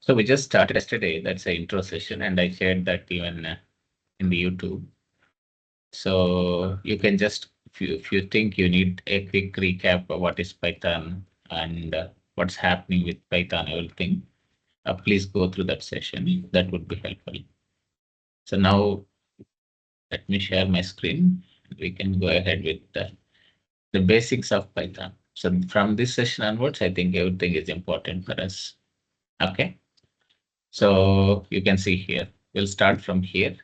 So we just started yesterday. That's an intro session, and I shared that even in the YouTube. So you can just, if you think you need a quick recap of what is Python and what's happening with Python, everything, please go through that session. That would be helpful. So now let me share my screen. We can go ahead with the basics of Python. So from this session onwards, I think everything is important for us. Okay. So you can see here, we'll start from here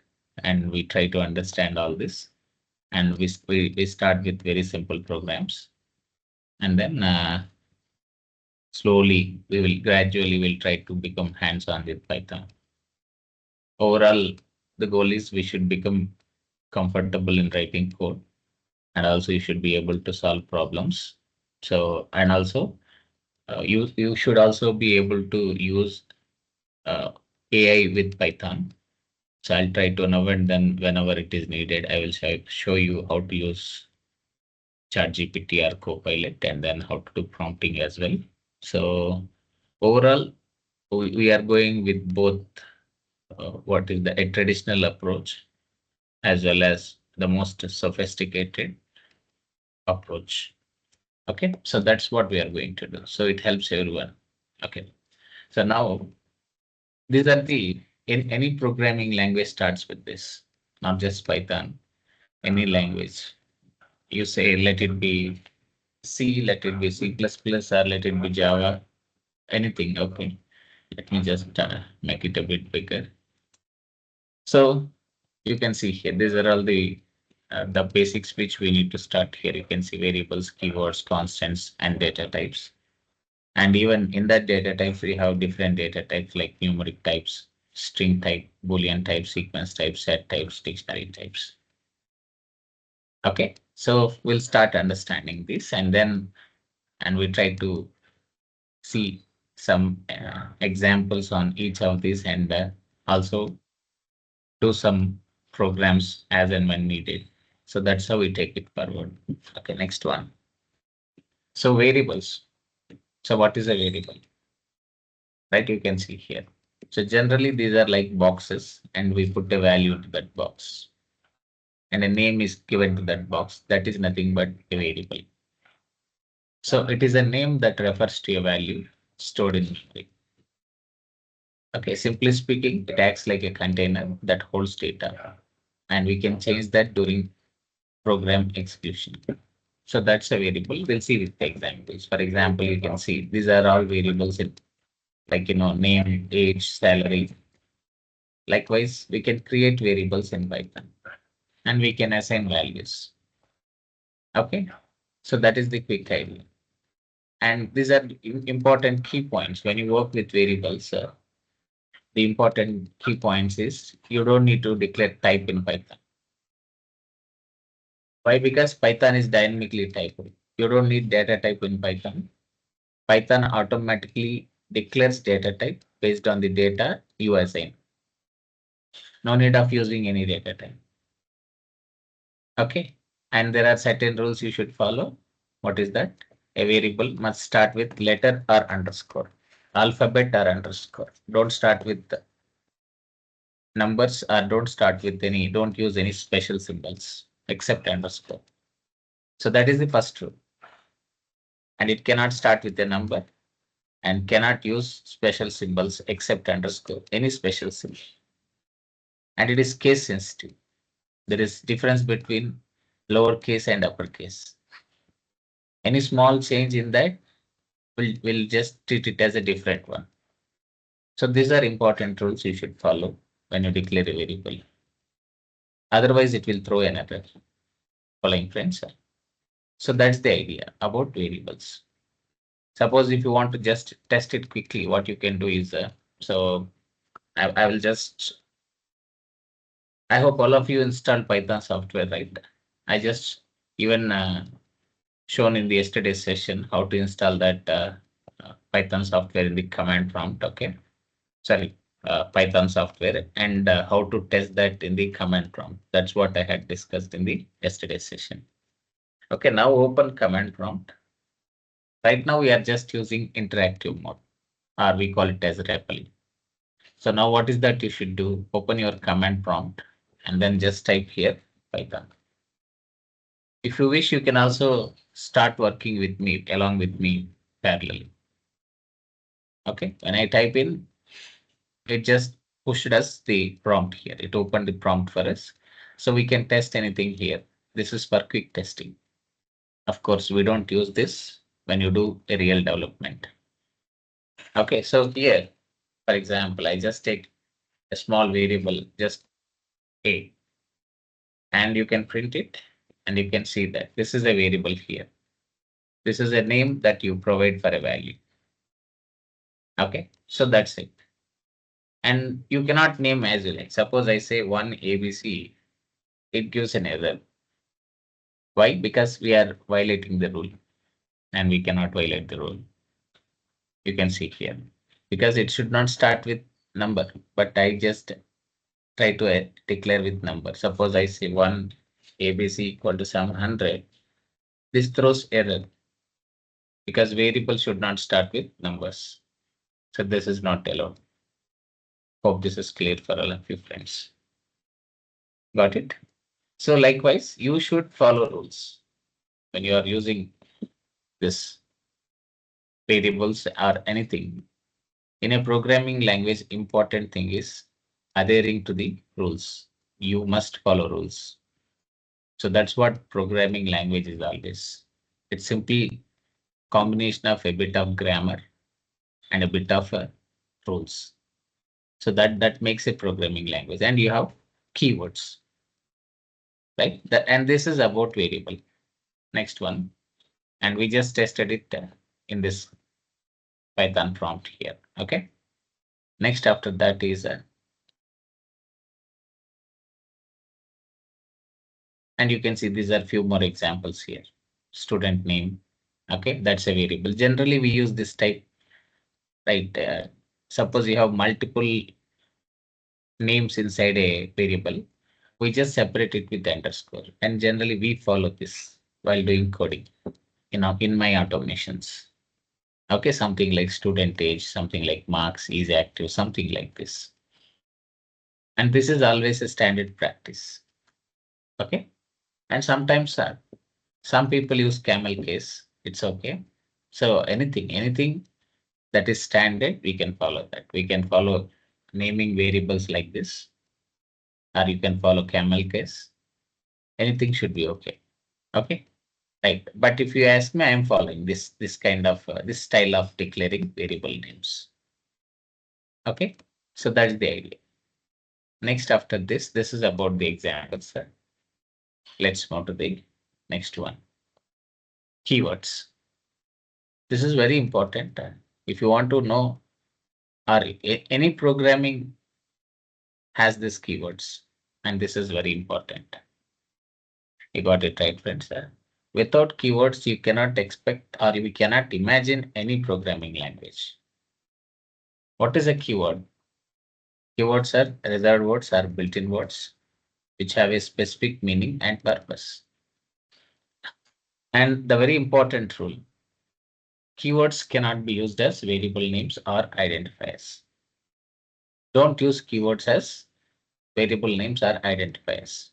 and we try to understand all this. And we start with very simple programs. And then slowly, we will gradually will try to become hands-on with Python. Overall, the goal is we should become comfortable in writing code. And also you should be able to solve problems. So, and also you should also be able to use uh, AI with Python. So I'll try to know, and then whenever it is needed, I will show you how to use ChatGPT or Copilot and then how to do prompting as well. So overall, we are going with both what is a traditional approach as well as the most sophisticated approach. Okay, so that's what we are going to do. So it helps everyone. Okay, so now these are in any programming language starts with this, not just Python, any language. You say let it be C, let it be C++, or let it be Java, anything. Okay, let me just make it a bit bigger. So you can see here, these are all the basics which we need to start here. You can see variables, keywords, constants, and data types. And even in that data types, we have different data types like numeric types, string type, Boolean type, sequence type, set types, dictionary types. Okay, so we'll start understanding this and we try to see some examples on each of these and also do some programs as and when needed. So that's how we take it forward. Okay, next one. So variables. So what is a variable? Right, you can see here. So generally these are like boxes and we put a value to that box. And a name is given to that box. That is nothing but a variable. So it is a name that refers to a value stored in memory. Okay, simply speaking, it acts like a container that holds data. And we can change that during program execution. So that's a variable. We'll see with the examples. For example, you can see these are all variables in like, name, age, salary. Likewise, we can create variables in Python and we can assign values. Okay, so that is the quick idea. And these are important key points when you work with variables. The important key points is you don't need to declare type in Python. Why? Because Python is dynamically typed. You don't need data type in Python. Python automatically declares data type based on the data you assign. No need of using any data type. Okay. And there are certain rules you should follow. What is that? A variable must start with letter or underscore, alphabet or underscore. Don't start with numbers or don't use any special symbols except underscore. So that is the first rule. And it cannot start with a number and cannot use special symbols except underscore, any special symbol. And it is case sensitive. There is difference between lowercase and uppercase. Any small change in that will just treat it as a different one. So these are important rules you should follow when you declare a variable. Otherwise, it will throw an error. Following friends. So that's the idea about variables. Suppose if you want to just test it quickly, what you can do is so I will just. I hope all of you installed Python software, right? I just even shown in the yesterday's session how to install that Python software in the command prompt. Okay, sorry, Python software and how to test that in the command prompt. That's what I had discussed in the yesterday's session. Okay, now open command prompt. Right now we are just using interactive mode, or we call it as REPL. So now what is that you should do? Open your command prompt and then just type here Python. If you wish, you can also start working with me, along with me parallelly. Okay, when I type in, it just pushed us the prompt here. It opened the prompt for us. So we can test anything here. This is for quick testing. Of course, we don't use this when you do a real development. Okay, so here, for example, I just take a small variable, just A, and you can print it and you can see that this is a variable here. This is a name that you provide for a value. Okay, so that's it. And you cannot name as you like. Suppose I say one ABC, it gives an error. Why? Because we are violating the rule and we cannot violate the rule. You can see here because it should not start with number, but I just try to declare with number. Suppose I say 1 ABC equal to 700. This throws error because variable should not start with numbers. So this is not allowed. Hope this is clear for all of you friends. Got it? So likewise, you should follow rules when you are using this variables or anything. In a programming language, important thing is adhering to the rules. You must follow rules. So that's what programming language is always. It's simply combination of a bit of grammar and a bit of rules. So that makes a programming language. And you have keywords, right? And this is about variable. Next one. And we just tested it in this Python prompt here. Okay. Next after that is and you can see these are few more examples here. Student name. Okay, that's a variable. Generally, we use this type, right? Suppose you have multiple names inside a variable, we just separate it with the underscore. And generally, we follow this while doing coding, in my automations. Okay, something like student age, something like marks is active, something like this. And this is always a standard practice. Okay, and sometimes some people use camel case. It's okay. So anything that is standard, we can follow that. We can follow naming variables like this, or you can follow camel case. Anything should be okay. Okay, right. But if you ask me, I am following this kind of this style of declaring variable names. Okay, so that's the idea. Next, after this is about the examples. Let's move to the next one. Keywords. This is very important. If you want to know, or any programming has these keywords, and this is very important. You got it right, friends. Without keywords, you cannot expect or we cannot imagine any programming language. What is a keyword? Keywords are reserved words or built-in words which have a specific meaning and purpose. And the very important rule, keywords cannot be used as variable names or identifiers. Don't use keywords as variable names or identifiers.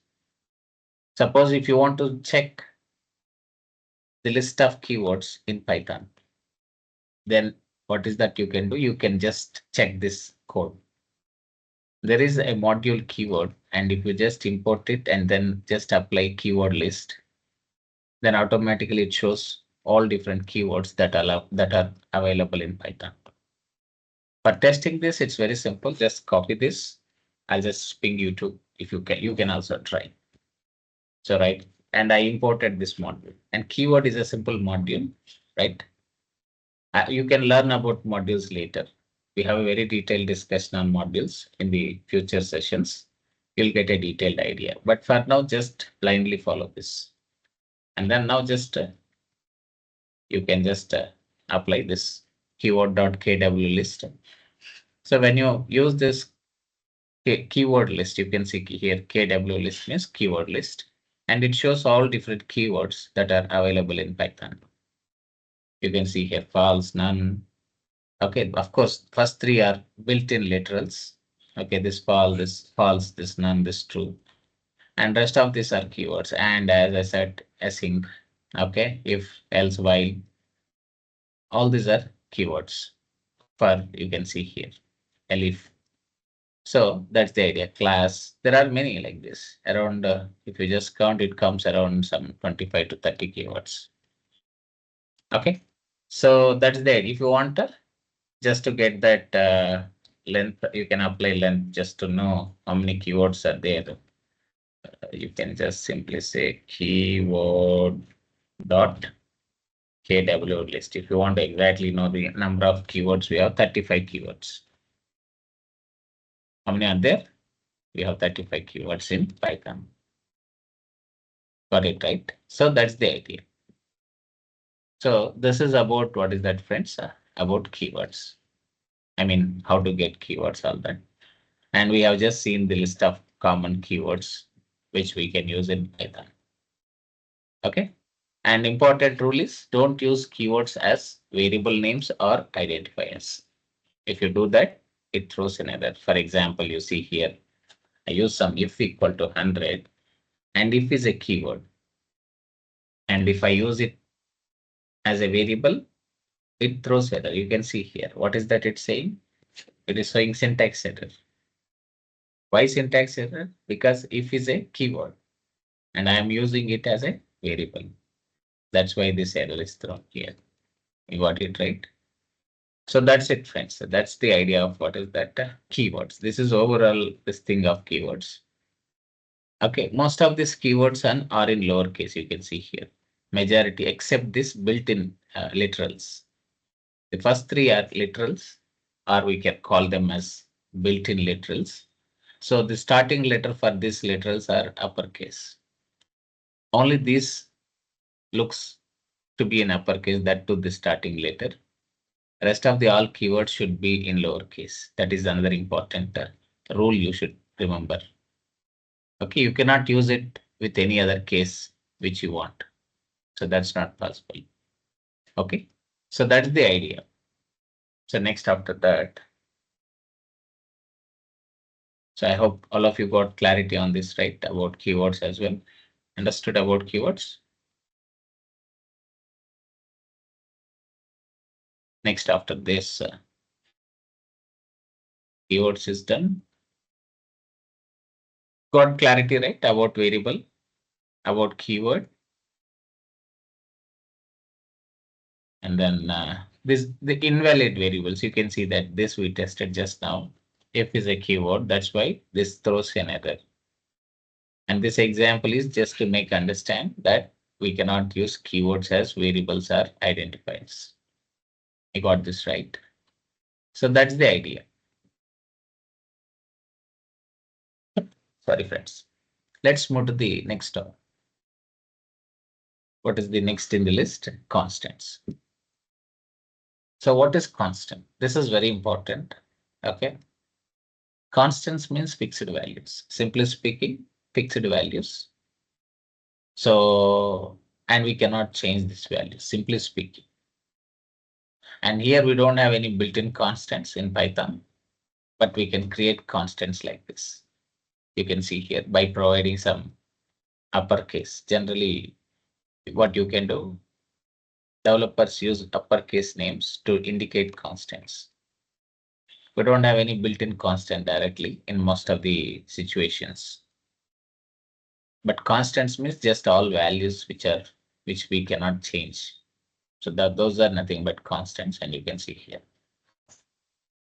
Suppose if you want to check the list of keywords in Python, then what is that you can do? You can just check this code. There is a module keyword, and if you just import it and then just apply keyword list, then automatically it shows all different keywords that are available in Python. For testing this, it's very simple. Just copy this. I'll just ping you to, if you can also try. So right, and I imported this module, and keyword is a simple module, right? You can learn about modules later. We have a very detailed discussion on modules in the future sessions. You'll get a detailed idea. But for now, just blindly follow this. And then now just you can just apply this keyword.kw list. So when you use this keyword list, you can see here kw list means keyword list. And it shows all different keywords that are available in Python. You can see here false, none, Okay, of course, first three are built-in literals. Okay, this false, this none, this true. And rest of these are keywords. And as I said, async. Okay, if, else, while, all these are keywords. For you can see here, elif. So that's the idea. Class. There are many like this. Around, if you just count, it comes around some 25 to 30 keywords. Okay. So that's the idea. If you want just to get that length, you can apply length just to know how many keywords are there. You can just simply say keyword dot KW list. If you want to exactly know the number of keywords, we have 35 keywords. How many are there? We have 35 keywords in Python. Got it, right? So that's the idea. So this is about what is that, friends? About keywords. I mean, how to get keywords, all that. And we have just seen the list of common keywords which we can use in Python. Okay. And important rule is don't use keywords as variable names or identifiers. If you do that, it throws an error. For example, you see here, I use some if equal to 100, and if is a keyword. And if I use it as a variable, it throws error. You can see here. What is that it's saying? It is showing syntax error. Why syntax error? Because if is a keyword and I am using it as a variable. That's why this error is thrown here. You got it right? So that's it, friends. So that's the idea of what is that keywords. This is overall this thing of keywords. Okay, most of these keywords are in lowercase. You can see here. Majority except this built-in literals. The first three are literals, or we can call them as built-in literals. So the starting letter for these literals are uppercase. Only this looks to be in uppercase, that to the starting letter. Rest of the all keywords should be in lowercase. That is another important rule you should remember. Okay, you cannot use it with any other case which you want. So that's not possible. Okay, so that's the idea. So next after that. So I hope all of you got clarity on this, right? About keywords as well. Understood about keywords? Next after this, keywords is done. Got clarity, right? About variable, about keyword. And then the invalid variables, you can see that this we tested just now. If is a keyword, that's why this throws an error. And this example is just to make understand that we cannot use keywords as variables or identifiers. I got this right. So that's the idea. Sorry, friends. Let's move to the next topic. What is the next in the list? Constants. So what is constant? This is very important. Okay. Constants means fixed values. Simply speaking, fixed values. So, and we cannot change this value, simply speaking. And here we don't have any built-in constants in Python, but we can create constants like this. You can see here by providing some uppercase. Generally, what you can do, developers use uppercase names to indicate constants. We don't have any built-in constant directly in most of the situations. But constants means just all values which we cannot change. So those are nothing but constants, and you can see here.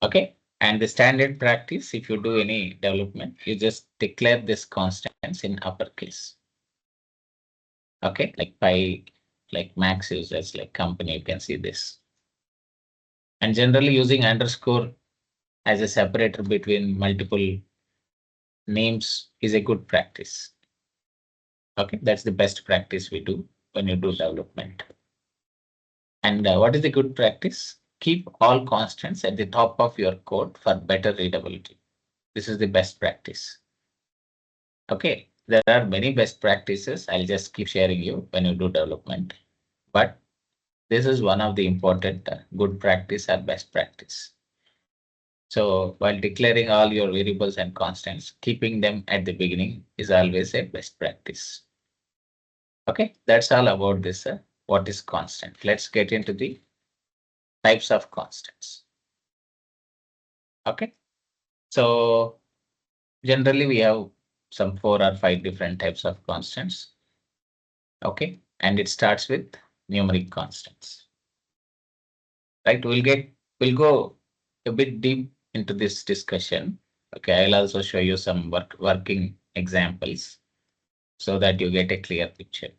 Okay. And the standard practice, if you do any development, you just declare this constants in uppercase. Okay, like Max users, like company, you can see this. And generally using underscore as a separator between multiple names is a good practice. Okay, that's the best practice we do when you do development. And what is the good practice? Keep all constants at the top of your code for better readability. This is the best practice. Okay, there are many best practices. I'll just keep sharing you when you do development. But This is one of the important good practice or best practice. So while declaring all your variables and constants, keeping them at the beginning is always a best practice. Okay, that's all about this. What is constant? Let's get into the types of constants. Okay, so generally we have some 4 or 5 different types of constants. Okay, and it starts with numeric constants. Right, we'll go a bit deep into this discussion. Okay, I'll also show you some working examples so that you get a clear picture.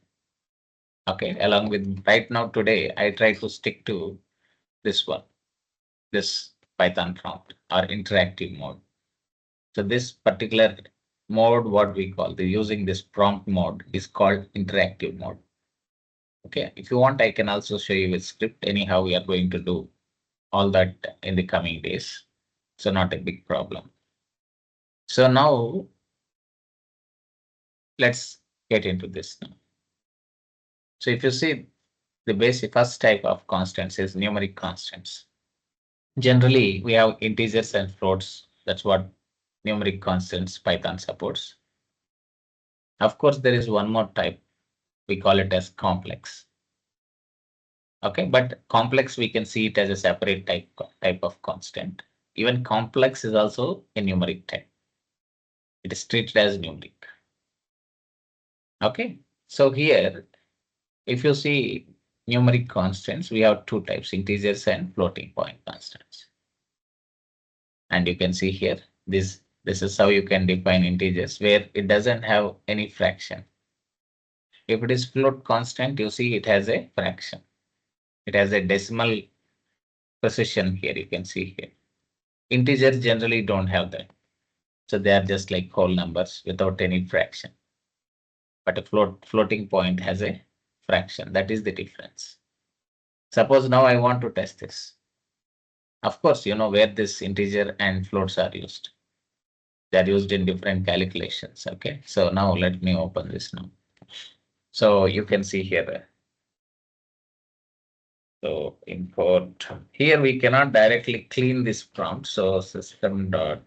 Okay, along with right now today, I try to stick to this one, this Python prompt or interactive mode. So this particular mode, what we call the using this prompt mode is called interactive mode. Okay, if you want, I can also show you with script. Anyhow, we are going to do all that in the coming days. So not a big problem. So now let's get into this now. So if you see the basic first type of constants is numeric constants. Generally, we have integers and floats. That's what numeric constants Python supports. Of course, there is one more type. We call it as complex. Okay, but complex, we can see it as a separate type of constant. Even complex is also a numeric type. It is treated as numeric. Okay, so here, if you see numeric constants, we have 2 types, integers and floating point constants. And you can see here, this is how you can define integers where it doesn't have any fraction. If it is float constant, you see it has a fraction. It has a decimal precision here, you can see here. Integers generally don't have that. So they are just like whole numbers without any fraction. But a floating point has a fraction. That is the difference. Suppose now I want to test this. Of course, you know where this integer and floats are used. They are used in different calculations. Okay, so now let me open this now. So you can see here. So import here we cannot directly clean this prompt. So system dot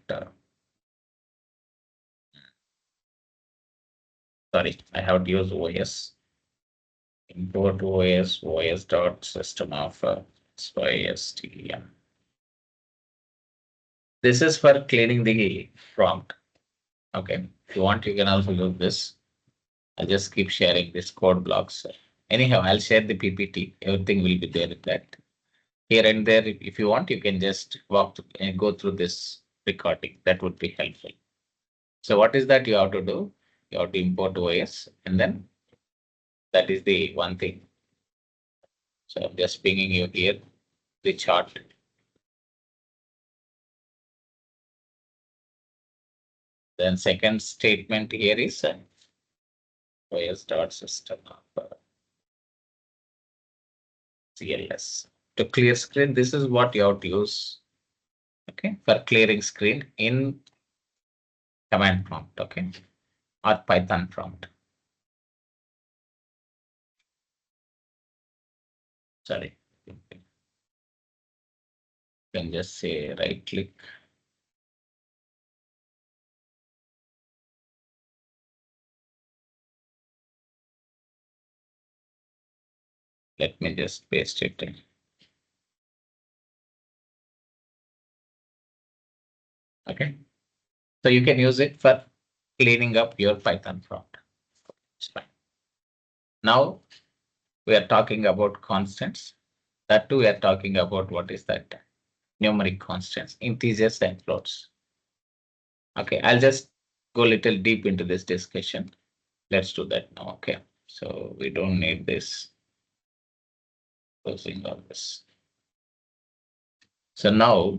sorry, I have to use OS. Import OS dot system of SYSTM. This is for cleaning the prompt. Okay, if you want, you can also use this. I'll just keep sharing this code blocks. Anyhow, I'll share the PPT. Everything will be there in that. Here and there, if you want, you can just walk and go through this recording. That would be helpful. So what is that you have to do? You have to import OS, and then that is the one thing. So I'm just pinging you here the chart. Then second statement here is OS dot system of CLS. To clear screen, this is what you have to use. Okay, for clearing screen in command prompt, okay, or Python prompt. Sorry, you can just say right click. Let me just paste it in. Okay, so you can use it for cleaning up your Python prompt. It's fine. Now we are talking about constants. That too, we are talking about what is that? Numeric constants, integers and floats. Okay, I'll just go a little deep into this discussion. Let's do that now. Okay, so we don't need this. Closing all this. So now,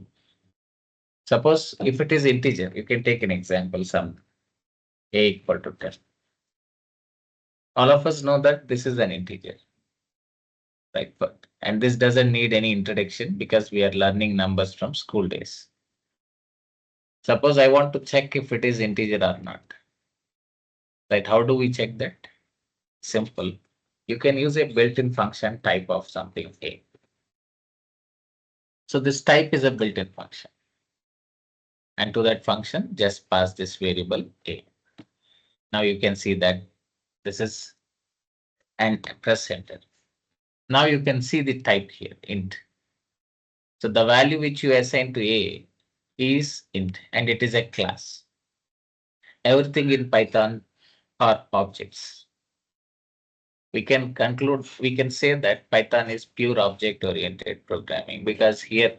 suppose if it is integer, you can take an example, some a equal to 10. All of us know that this is an integer, right? And this doesn't need any introduction because we are learning numbers from school days. Suppose I want to check if it is integer or not. Right? How do we check that? Simple. you can use a built-in function type of something A. So this type is a built-in function. And to that function, just pass this variable A. Now you can see that this is, and press enter. Now you can see the type here, int. So the value which you assign to A is int, and it is a class. Everything in Python are objects. We can conclude, we can say that Python is pure object-oriented programming, because here,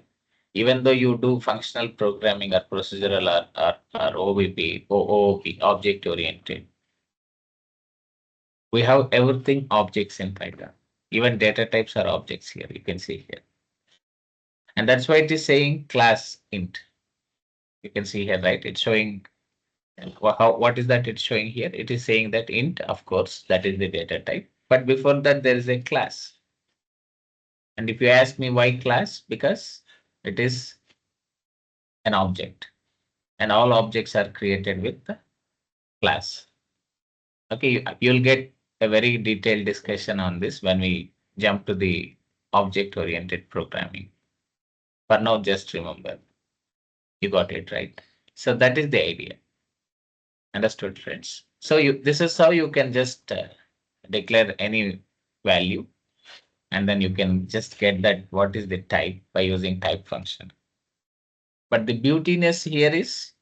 even though you do functional programming or procedural or OOP, object-oriented, we have everything objects in Python. Even data types are objects here, you can see here. And that's why it is saying class int. You can see here, right? It's showing what is that it's showing here? It is saying that int, of course, that is the data type. But before that, there is a class. And if you ask me why class, because it is an object and all objects are created with the class. Okay, you'll get a very detailed discussion on this when we jump to the object-oriented programming. For now, just remember, you got it right. So that is the idea. Understood, friends? So this is how you can just declare any value, and then you can just get that what is the type by using type function. But the beautiness here is,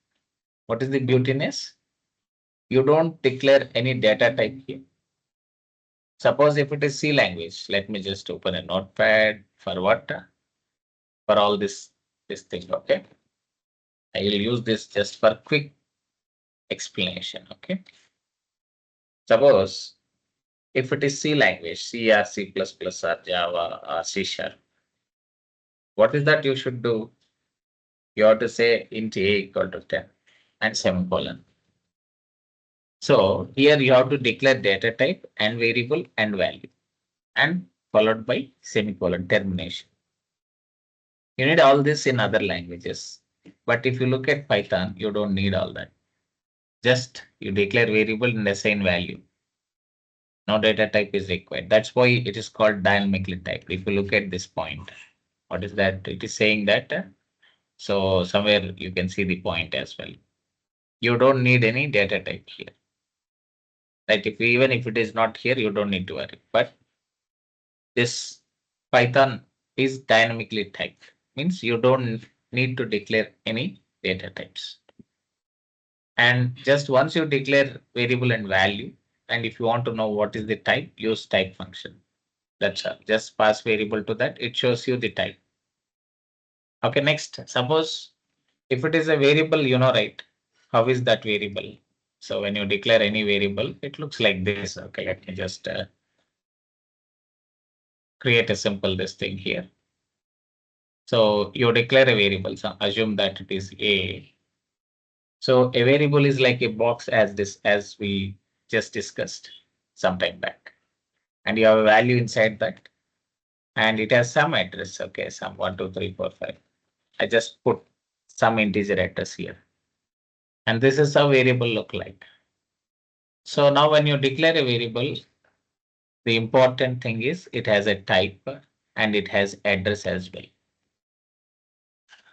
what is the beautiness? You don't declare any data type here. Suppose if it is C language, let me just open a notepad for what? For all this thing, okay? I will use this just for quick explanation, okay? Suppose if it is C language, C or C++ or Java or C#, what is that you should do? You have to say int A equal to 10 and semicolon. So here you have to declare data type and variable and value, and followed by semicolon termination. You need all this in other languages. But if you look at Python, you don't need all that. Just you declare variable and assign value. No data type is required. That's why it is called dynamically typed. If you look at this point, what is that? It is saying that. So somewhere you can see the point as well. You don't need any data type here. Right? Even if it is not here, you don't need to worry. But this Python is dynamically typed. Means you don't need to declare any data types. And just once you declare variable and value, and if you want to know what is the type, use type function. That's all. Just pass variable to that. It shows you the type. Okay, next, suppose if it is a variable, you know, right? How is that variable? So when you declare any variable, it looks like this. Okay, let me just create a simple this thing here. So you declare a variable. So assume that it is A. So a variable is like a box as we just discussed some time back. And you have a value inside that. And it has some address. Okay, some 1, 2, 3, 4, 5. I just put some integer address here. And this is how variable look like. So now when you declare a variable, the important thing is it has a type and it has address as well.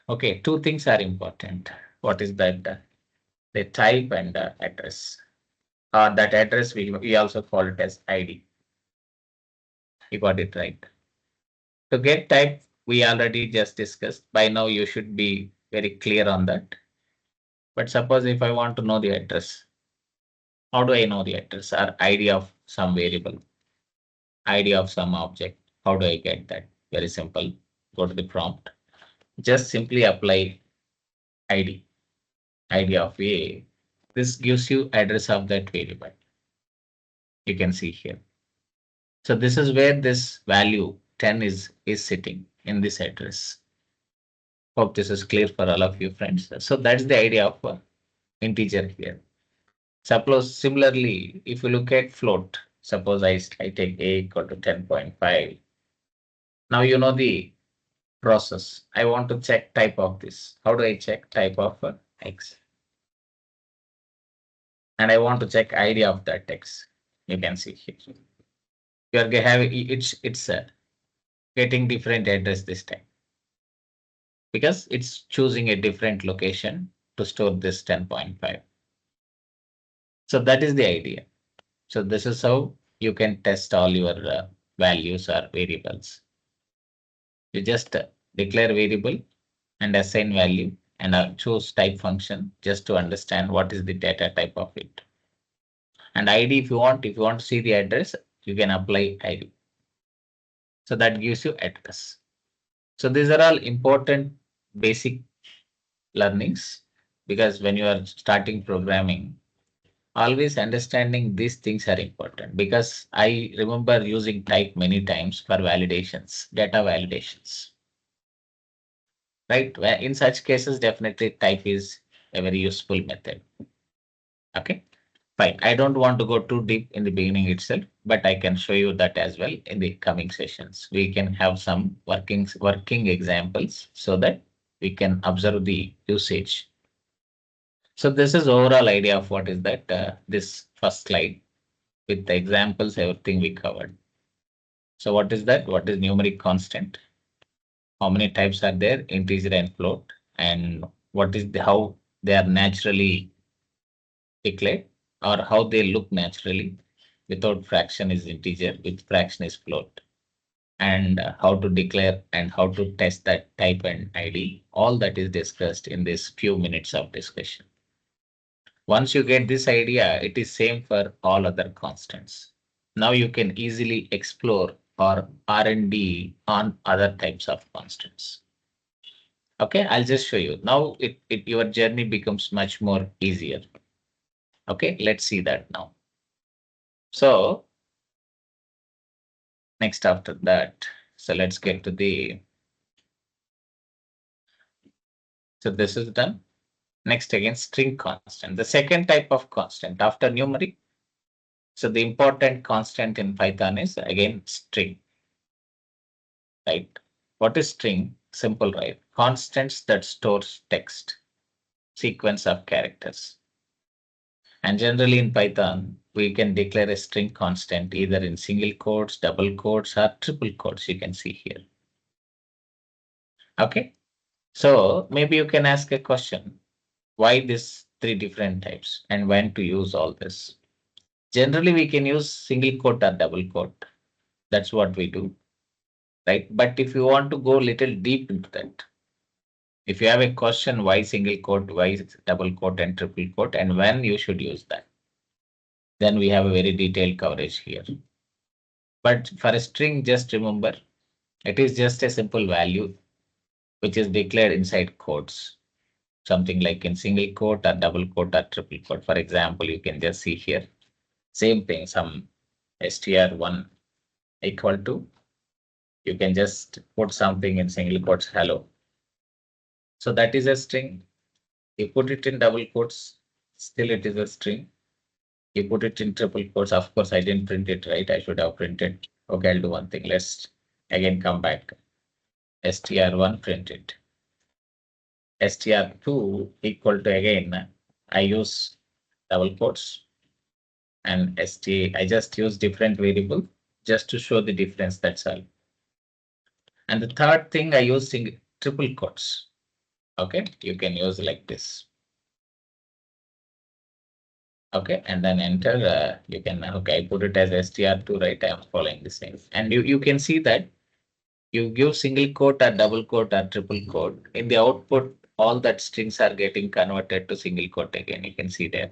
Okay, two things are important. What is that? The type and the address. That address we also call it as ID. You got it right. To get type, we already just discussed. By now you should be very clear on that. But suppose if I want to know the address, how do I know the address or ID of some variable, ID of some object? How do I get that? Very simple. Go to the prompt. Just simply apply ID, ID of A. This gives you address of that variable. You can see here. So this is where this value 10 is sitting in this address. Hope this is clear for all of you friends. So that's the idea of integer here. Suppose similarly, if you look at float, suppose I take A equal to 10.5. Now you know the process. I want to check type of this. How do I check type of X? And I want to check ID of that X. You can see here. You are having it's getting different address this time because it's choosing a different location to store this 10.5. So that is the idea. So this is how you can test all your values or variables. You just declare variable and assign value and choose type function just to understand what is the data type of it. And ID, if you want to see the address, you can apply ID. So that gives you address. So these are all important basic learnings because when you are starting programming, always understanding these things are important because I remember using type many times for validations, data validations. Right? In such cases, definitely type is a very useful method. Okay, fine. I don't want to go too deep in the beginning itself, but I can show you that as well in the coming sessions. We can have some working examples so that we can observe the usage. So this is overall idea of what is that this first slide with the examples, everything we covered. So what is that? What is numeric constant? How many types are there? Integer and float. And what is how they are naturally declared or how they look naturally. Without fraction is integer, with fraction is float. And how to declare and how to test that type and ID. All that is discussed in this few minutes of discussion. Once you get this idea, it is same for all other constants. Now you can easily explore or R&D on other types of constants. Okay, I'll just show you. Now your journey becomes much more easier. Okay, let's see that now. So next after that, so let's get to the, so this is done. Next again, string constant, the second type of constant after numeric. So the important constant in Python is again string, right? What is string? Simple, right? Constants that stores text, sequence of characters. And generally in Python, we can declare a string constant either in single quotes, double quotes, or triple quotes. You can see here. Okay. So maybe you can ask a question. Why these three different types and when to use all this? Generally, we can use single quote or double quote. That's what we do. Right. But if you want to go a little deep into that, if you have a question, why single quote, why double quote and triple quote, and when you should use that, then we have a very detailed coverage here. But for a string, just remember, it is just a simple value which is declared inside quotes, something like in single quote or double quote or triple quote. For example, you can just see here, same thing, some str1 equal to, you can just put something in single quotes, hello. So that is a string. You put it in double quotes, still it is a string. You put it in triple quotes. Of course, I didn't print it right. I should have printed. Okay, I'll do one thing. Let's again come back. str1 printed. str2 equal to again, I use double quotes and I just use different variable just to show the difference. That's all. And the third thing I use triple quotes. Okay, you can use like this. Okay, and then enter. You can, okay, I put it as str2, right? I am following the same. And you can see that you give single quote or double quote or triple quote. In the output, all that strings are getting converted to single quote again. You can see there.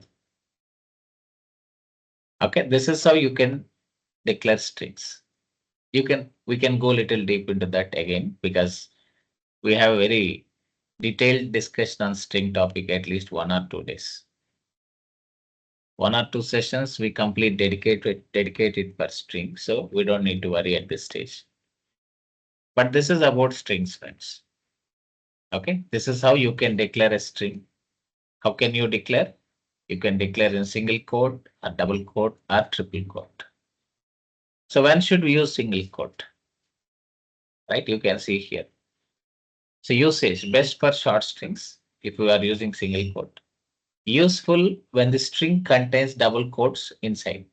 Okay, this is how you can declare strings. We can go a little deep into that again because we have a very detailed discussion on string topic at least 1 or 2 days. 1 or 2 sessions we complete dedicated per string, so we don't need to worry at this stage. But this is about strings, friends. Okay, this is how you can declare a string. How can you declare? You can declare in single quote, a double quote, or triple quote. So when should we use single quote? Right, you can see here. So usage best for short strings if you are using single quote. Useful when the string contains double quotes inside.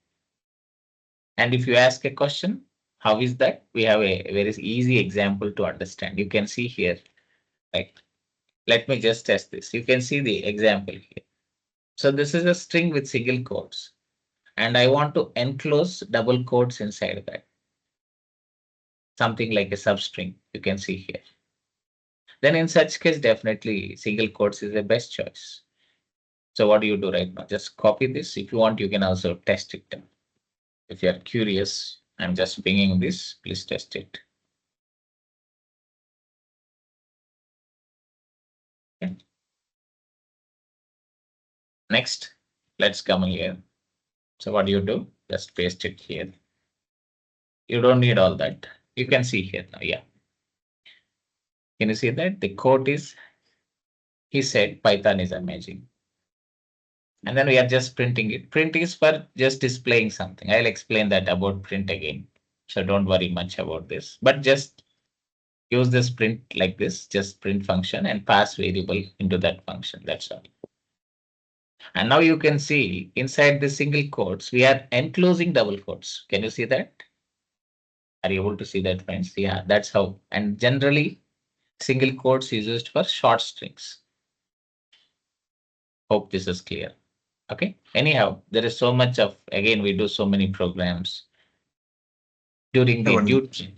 And if you ask a question, how is that? We have a very easy example to understand. You can see here, right? Let me just test this. You can see the example here. So this is a string with single quotes, and I want to enclose double quotes inside that. Something like a substring, you can see here. Then in such case, definitely single quotes is the best choice. So what do you do right now? Just copy this. If you want, you can also test it. If you are curious, I'm just pinging this. Please test it. Okay. Next, let's come here. So what do you do? Just paste it here. You don't need all that. You can see here now. Yeah. Can you see that? The quote is, he said Python is amazing. And then we are just printing it. Print is for just displaying something. I'll explain that about print again. So don't worry much about this, but just use this print like this, just print function and pass variable into that function. That's all. And now you can see inside the single quotes, we are enclosing double quotes. Can you see that? Are you able to see that, friends? Yeah, that's how. And generally, single quotes is used for short strings. Hope this is clear. Okay. Anyhow, there is so much of, again, we do so many programs during the duty.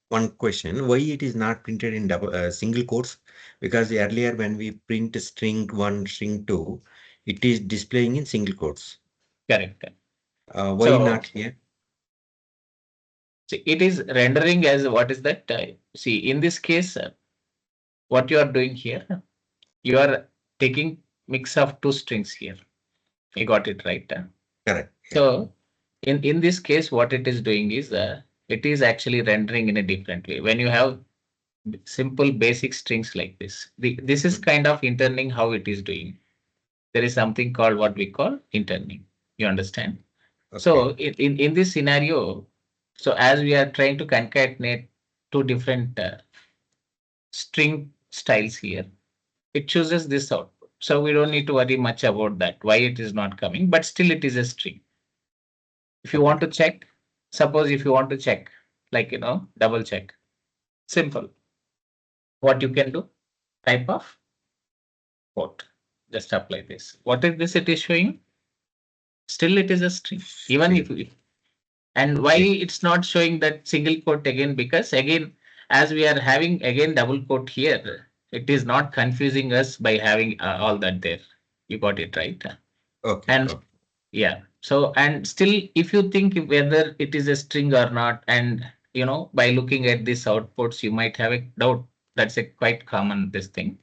One question: why it is not printed in double single quotes? Because earlier when we print string 1, string 2, it is displaying in single quotes. Correct. Why So not here? see, it is rendering as what is that? See, in this case, what you are doing here, you are taking mix of two strings here. You got it right. Correct. Yeah. So in this case, what it is doing is it is actually rendering in a different way. When you have simple basic strings like this, this is kind of interning how it is doing. There is something called what we call interning. You understand? Okay. So in this scenario, so as we are trying to concatenate two different string styles here, it chooses this output. So we don't need to worry much about that, why it is not coming, but still it is a string. If you want to check, suppose if you want to check, like, double check, simple. What you can do, type of quote, just apply this. What is this it is showing? Still it is a string, even if we, and why it's not showing that single quote again? Because again, as we are having again double quote here, it is not confusing us by having all that there. You got it right. Okay. And Okay. yeah, so and still, if you think whether it is a string or not, and by looking at these outputs, you might have a doubt. That's a quite common this thing.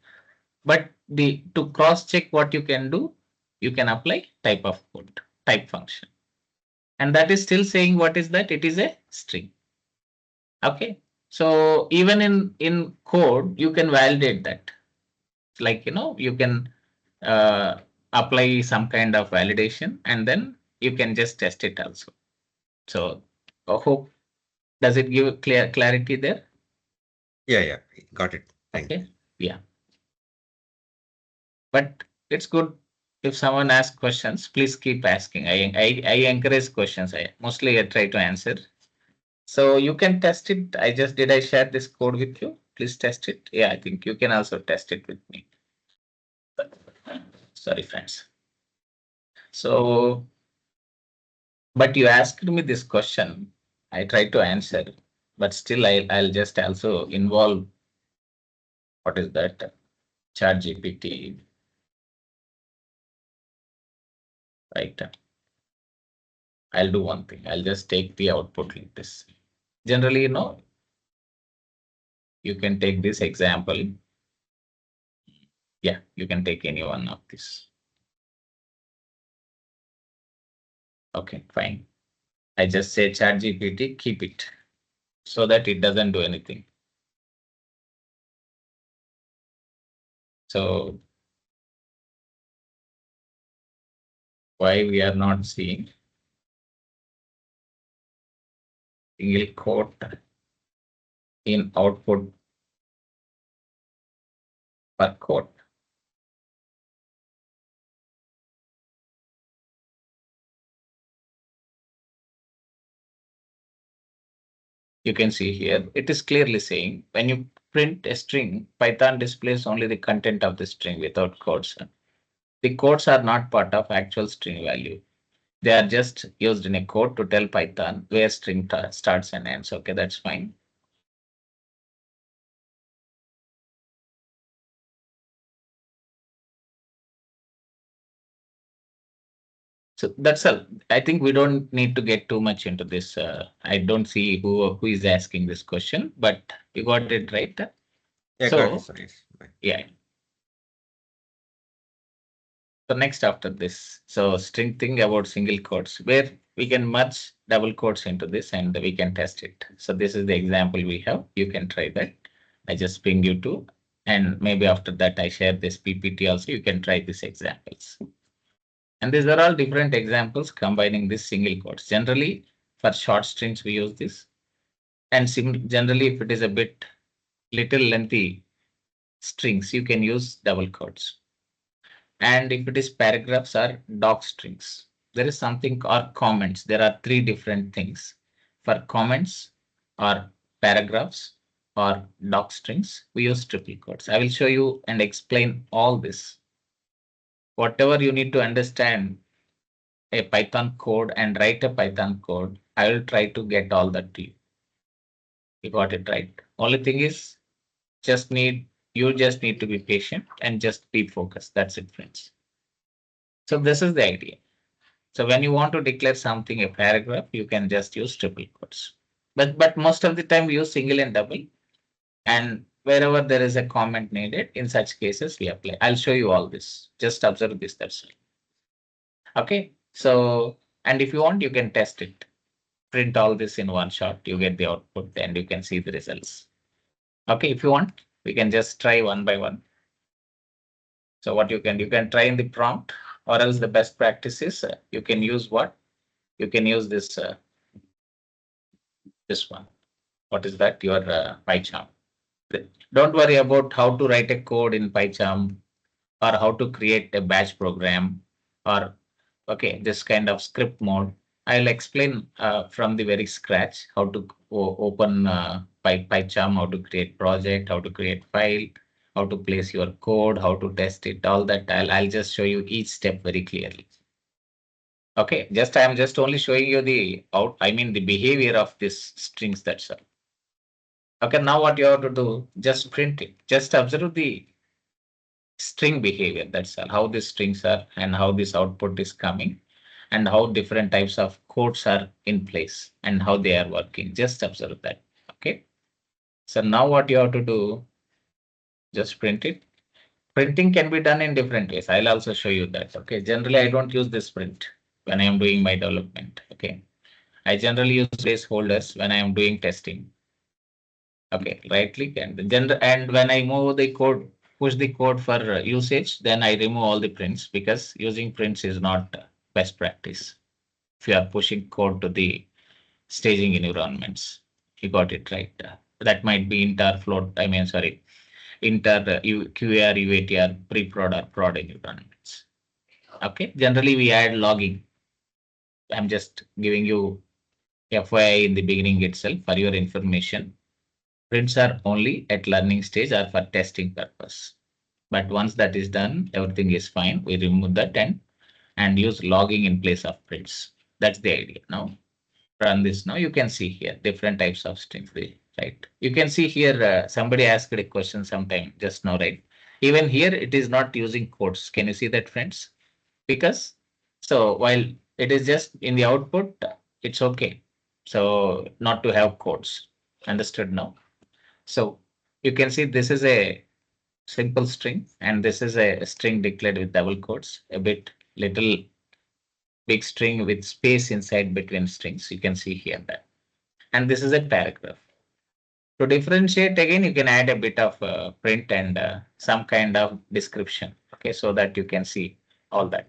But the to cross check what you can do, you can apply type of code, type function. And that is still saying what is that? It is a string. Okay. So even in code, you can validate that. Like, you can apply some kind of validation, and then you can just test it also. So I hope, does it give clarity there? Yeah. Yeah. Got it. Thank you. Okay. Yeah. But it's good if someone asks questions, please keep asking. I encourage questions. I try to answer. So you can test it. Did I share this code with you? Please test it. Yeah, I think you can also test it with me. Sorry, friends. So, but you asked me this question. I tried to answer, but still I'll just also involve, what is that? Chat GPT, right? I'll do one thing. I'll just take the output like this. Generally, you can take this example. Yeah, you can take any one of this. Okay, fine. I just say chat GPT, keep it so that it doesn't do anything. So why we are not seeing single quote in output per quote? You can see here, it is clearly saying when you print a string, Python displays only the content of the string without quotes. The quotes are not part of actual string value. They are just used in a code to tell Python where string starts and ends. Okay, that's fine. So that's all. I think we don't need to get too much into this. I don't see who is asking this question, but you got it right. Yeah, got it, So sir. Yes. Right. yeah. So next after this, so string thing about single quotes, where we can merge double quotes into this and we can test it. So this is the example we have. You can try that. I just ping you to, and maybe after that I share this PPT also. You can try these examples. And these are all different examples combining this single quotes. Generally, for short strings we use this, and generally if it is a bit little lengthy strings, you can use double quotes. And if it is paragraphs or doc strings, there is something or comments. There are three different things. For comments or paragraphs or doc strings, we use triple quotes. I will show you and explain all this. Whatever you need to understand a Python code and write a Python code, I will try to get all that to you. You got it right. Only thing is you just need to be patient and just be focused. That's it, friends. So this is the idea. So when you want to declare something a paragraph, you can just use triple quotes. But most of the time we use single and double. And wherever there is a comment needed, in such cases we apply. I'll show you all this. Just observe this, that's all. Okay. So, and if you want, you can test it. Print all this in one shot. You get the output and you can see the results. Okay. If you want, we can just try one by one. So what you can try in the prompt, or else the best practice is you can use what? You can use this one. What is that? Your PyCharm. Don't worry about how to write a code in PyCharm or how to create a batch program or okay, this kind of script mode. I'll explain from the very scratch how to open PyCharm, how to create project, how to create file, how to place your code, how to test it, all that. I'll just show you each step very clearly. Okay, I'm just only showing you the behavior of this strings, that's all. Okay, now what you have to do, just print it. Just observe the string behavior. That's all, how these strings are and how this output is coming and how different types of codes are in place and how they are working. Just observe that. Okay. So now what you have to do, just print it. Printing can be done in different ways. I'll also show you that. Okay. Generally, I don't use this print when I am doing my development. Okay. I generally use placeholders when I am doing testing. Okay, right click and when I move the code, push the code for usage, then I remove all the prints because using prints is not best practice. If you are pushing code to the staging environments, you got it right. That might be inter float. I mean, sorry, inter QAR, UATR, pre-prod or prod environments. Okay, generally we add logging. I'm just giving you FYI in the beginning itself for your information. Prints are only at learning stage or for testing purpose. But once that is done, everything is fine. We remove that and use logging in place of prints. That's the idea. Now run this. Now you can see here different types of strings. Right. You can see here somebody asked a question sometime just now, right? Even here it is not using quotes. Can you see that, friends? Because so while it is just in the output, it's okay. So not to have quotes. Understood now? So you can see this is a simple string and this is a string declared with double quotes, a bit little big string with space inside between strings. You can see here that. And this is a paragraph. To differentiate again, you can add a bit of print and some kind of description. Okay, so that you can see all that.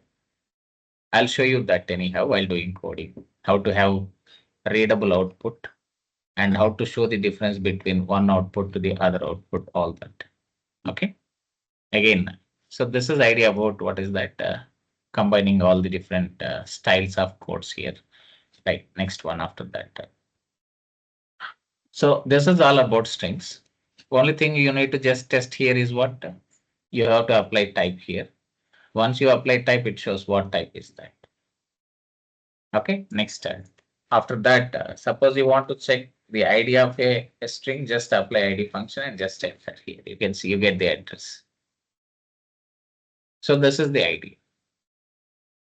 I'll show you that anyhow while doing coding, how to have readable output and how to show the difference between one output to the other output, all that. Okay. Again, so this is idea about what is that combining all the different styles of codes here. Right. Next one after that. So this is all about strings. Only thing you need to just test here is what you have to apply type here. Once you apply type, it shows what type is that. Okay, next. After that, suppose you want to check the ID of a string, just apply ID function and just enter here. You can see you get the address. So this is the ID.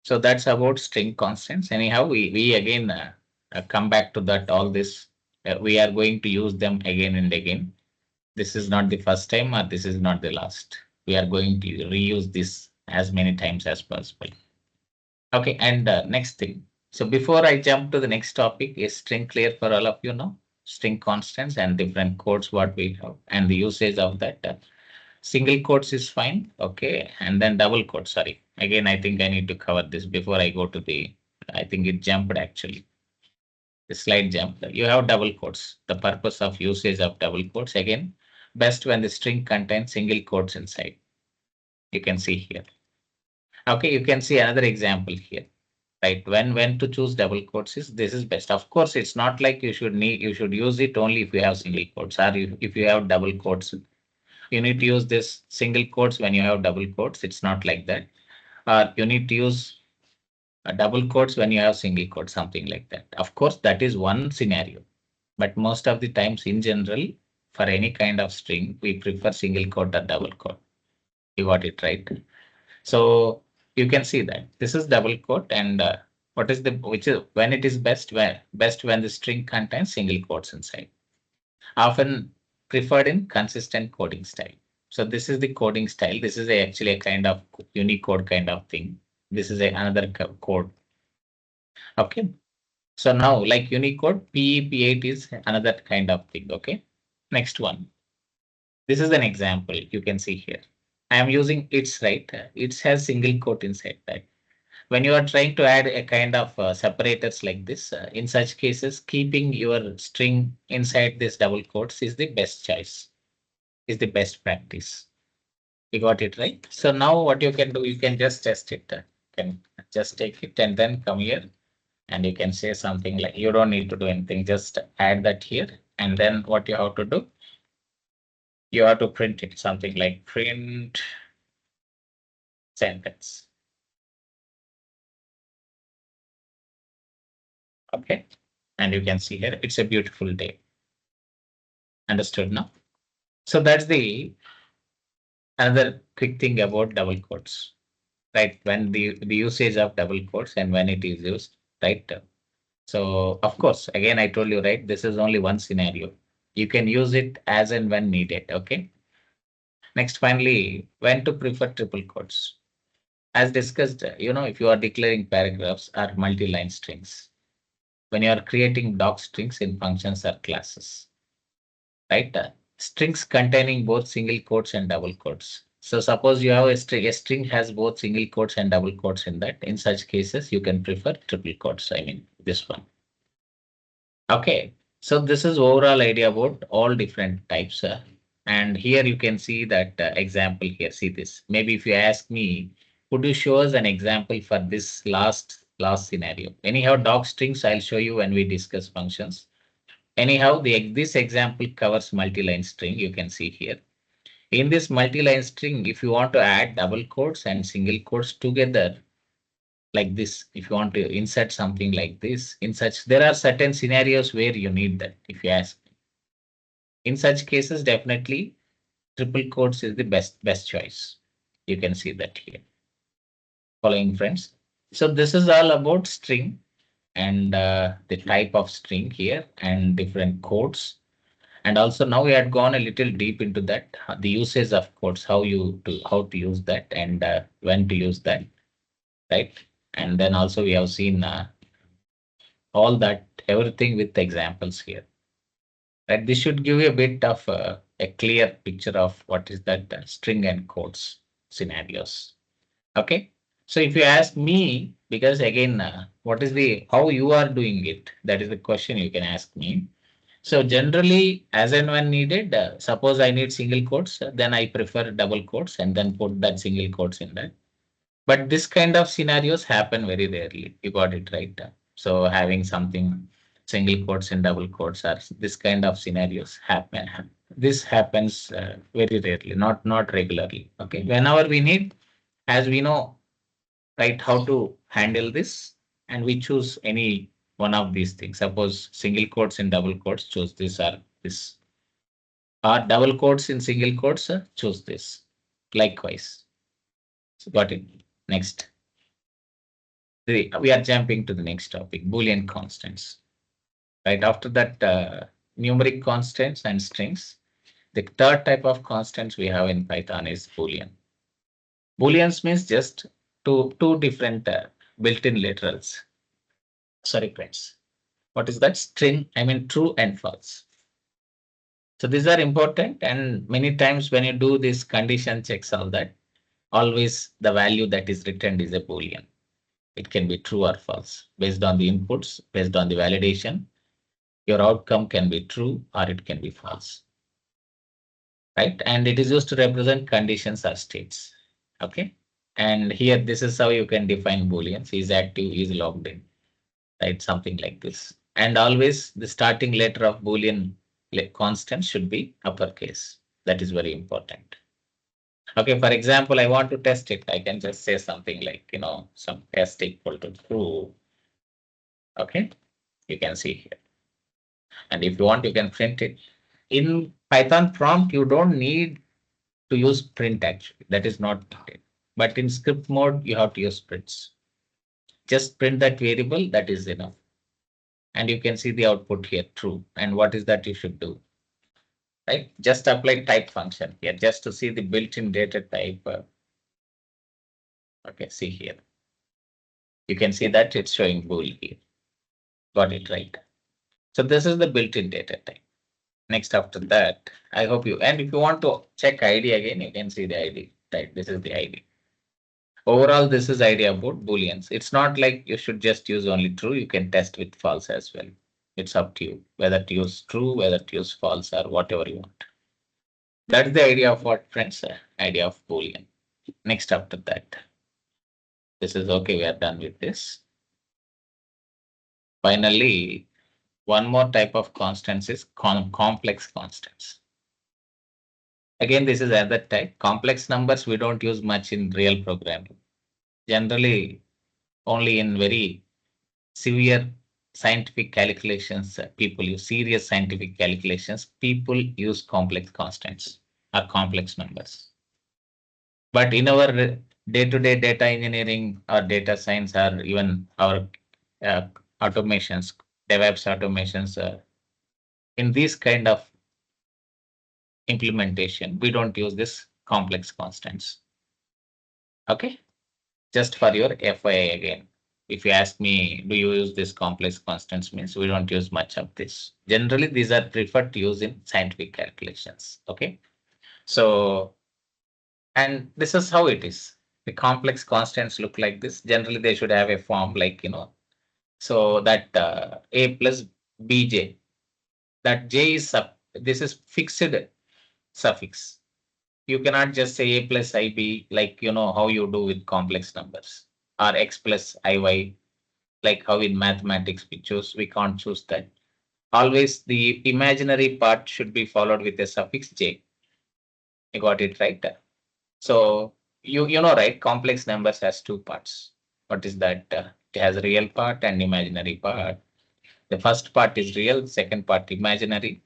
So that's about string constants. Anyhow, we again come back to that. All this we are going to use them again and again. This is not the first time or this is not the last. We are going to reuse this as many times as possible. Okay, and next thing. So before I jump to the next topic, is string clear for all of you now? String constants and different codes what we have and the usage of that. Single quotes is fine. Okay, and then double quotes. Sorry. Again, I think I need to cover this before I go to the. I think it jumped actually. The slide jumped. You have double quotes. The purpose of usage of double quotes again, best when the string contains single quotes inside. You can see here. Okay, you can see another example here. Right, when to choose double quotes is this is best. Of course, it's not like you should use it only if you have single quotes or if you have double quotes. You need to use this single quotes when you have double quotes. It's not like that. Or you need to use double quotes when you have single quotes, something like that. Of course, that is one scenario. But most of the times in general, for any kind of string, we prefer single quote or double quote. You got it right. So you can see that this is double quote and what is the which is when it is best when the string contains single quotes inside. Often preferred in consistent coding style. So this is the coding style. This is actually a kind of Unicode kind of thing. This is another code. Okay. So now like Unicode, PEP8 is another kind of thing. Okay. Next one. This is an example you can see here. I am using its right. It has single quote inside that. When you are trying to add a kind of separators like this, in such cases, keeping your string inside this double quotes is the best choice, is the best practice. You got it right. So now what you can do, you can just test it. You can just take it and then come here and you can say something like, you don't need to do anything, just add that here. And then what you have to do, you have to print it, something like print sentence. Okay. And you can see here, it's a beautiful day. Understood now? So that's the another quick thing about double quotes, right? When the usage of double quotes and when it is used, right? So of course, again, I told you, right? This is only one scenario. You can use it as and when needed. Okay. Next, finally, when to prefer triple quotes. As discussed, if you are declaring paragraphs or multi-line strings, when you are creating doc strings in functions or classes, right? Strings containing both single quotes and double quotes. So suppose you have a string has both single quotes and double quotes in that. In such cases, you can prefer triple quotes. I mean, this one. Okay. So this is overall idea about all different types. And here you can see that example here. See this. Maybe if you ask me, could you show us an example for this last scenario? Anyhow, doc strings I'll show you when we discuss functions. Anyhow, this example covers multi-line string. You can see here. In this multi-line string, if you want to add double quotes and single quotes together, like this, if you want to insert something like this, there are certain scenarios where you need that, if you ask. In such cases, definitely triple quotes is the best choice. You can see that here. Following friends. So this is all about string and the type of string here and different quotes. And also now we had gone a little deep into that, the usage of quotes, how to use that and when to use that, right? And then also we have seen all that, everything with examples here. Right? This should give you a bit of a clear picture of what is that string and quotes scenarios. Okay. So if you ask me, because again, what is how you are doing it? That is the question you can ask me. So generally, as and when needed, suppose I need single quotes, then I prefer double quotes and then put that single quotes in that. But this kind of scenarios happen very rarely. You got it right. So having something single quotes and double quotes, or this kind of scenarios happen. This happens very rarely, not regularly. Okay, whenever we need, as we know, right, how to handle this, and we choose any one of these things. Suppose single quotes and double quotes, choose this or this, or double quotes in single quotes, choose this. Likewise, so got it. Next, we are jumping to the next topic: Boolean constants. Right after that, numeric constants and strings. The third type of constants we have in Python is Boolean. Booleans means just two different built-in literals. Sorry, friends. What is that? String, I mean true and false. So these are important, and many times when you do this condition checks, all that, always the value that is returned is a Boolean. It can be true or false based on the inputs, based on the validation. Your outcome can be true or it can be false. Right? And it is used to represent conditions or states. Okay. And here, this is how you can define Booleans: is active, is logged in, right? Something like this. And always the starting letter of Boolean constant should be uppercase. That is very important. Okay, for example, I want to test it. I can just say something like, some test equal to true. Okay, you can see here. And if you want, you can print it. In Python prompt, you don't need to use print actually. That is not needed. But in script mode, you have to use prints. Just print that variable, that is enough. And you can see the output here, true. And what is that you should do? Right? Just apply type function here, just to see the built-in data type. Okay, see here. You can see that it's showing bool here. Got it right. So this is the built-in data type. Next after that, I hope you, and if you want to check ID again, you can see the ID type. This is the ID. Overall, this is idea about Booleans. It's not like you should just use only true. You can test with false as well. It's up to you whether to use true, whether to use false, or whatever you want. That's the idea of what, friends, idea of Boolean. Next after that, this is okay. We are done with this. Finally, one more type of constants is complex constants. Again, this is another type. Complex numbers we don't use much in real programming. Generally, only in very severe scientific calculations, people use serious scientific calculations. People use complex constants or complex numbers. But in our day-to-day data engineering or data science, or even our automations, DevOps automations, in this kind of implementation, we don't use this complex constants. Okay, just for your FYI again. If you ask me, do you use this complex constants, means we don't use much of this. Generally, these are preferred to use in scientific calculations. Okay, so, and this is how it is. The complex constants look like this. Generally, they should have a form like, so that a plus bj, that j is this is fixed suffix. You cannot just say a plus ib like how you do with complex numbers, or x plus iy like how in mathematics we can't choose that. Always the imaginary part should be followed with a suffix j. You got it right? So you know, right, complex numbers has two parts. What is that? It has a real part and imaginary part. The first part is real, second part imaginary.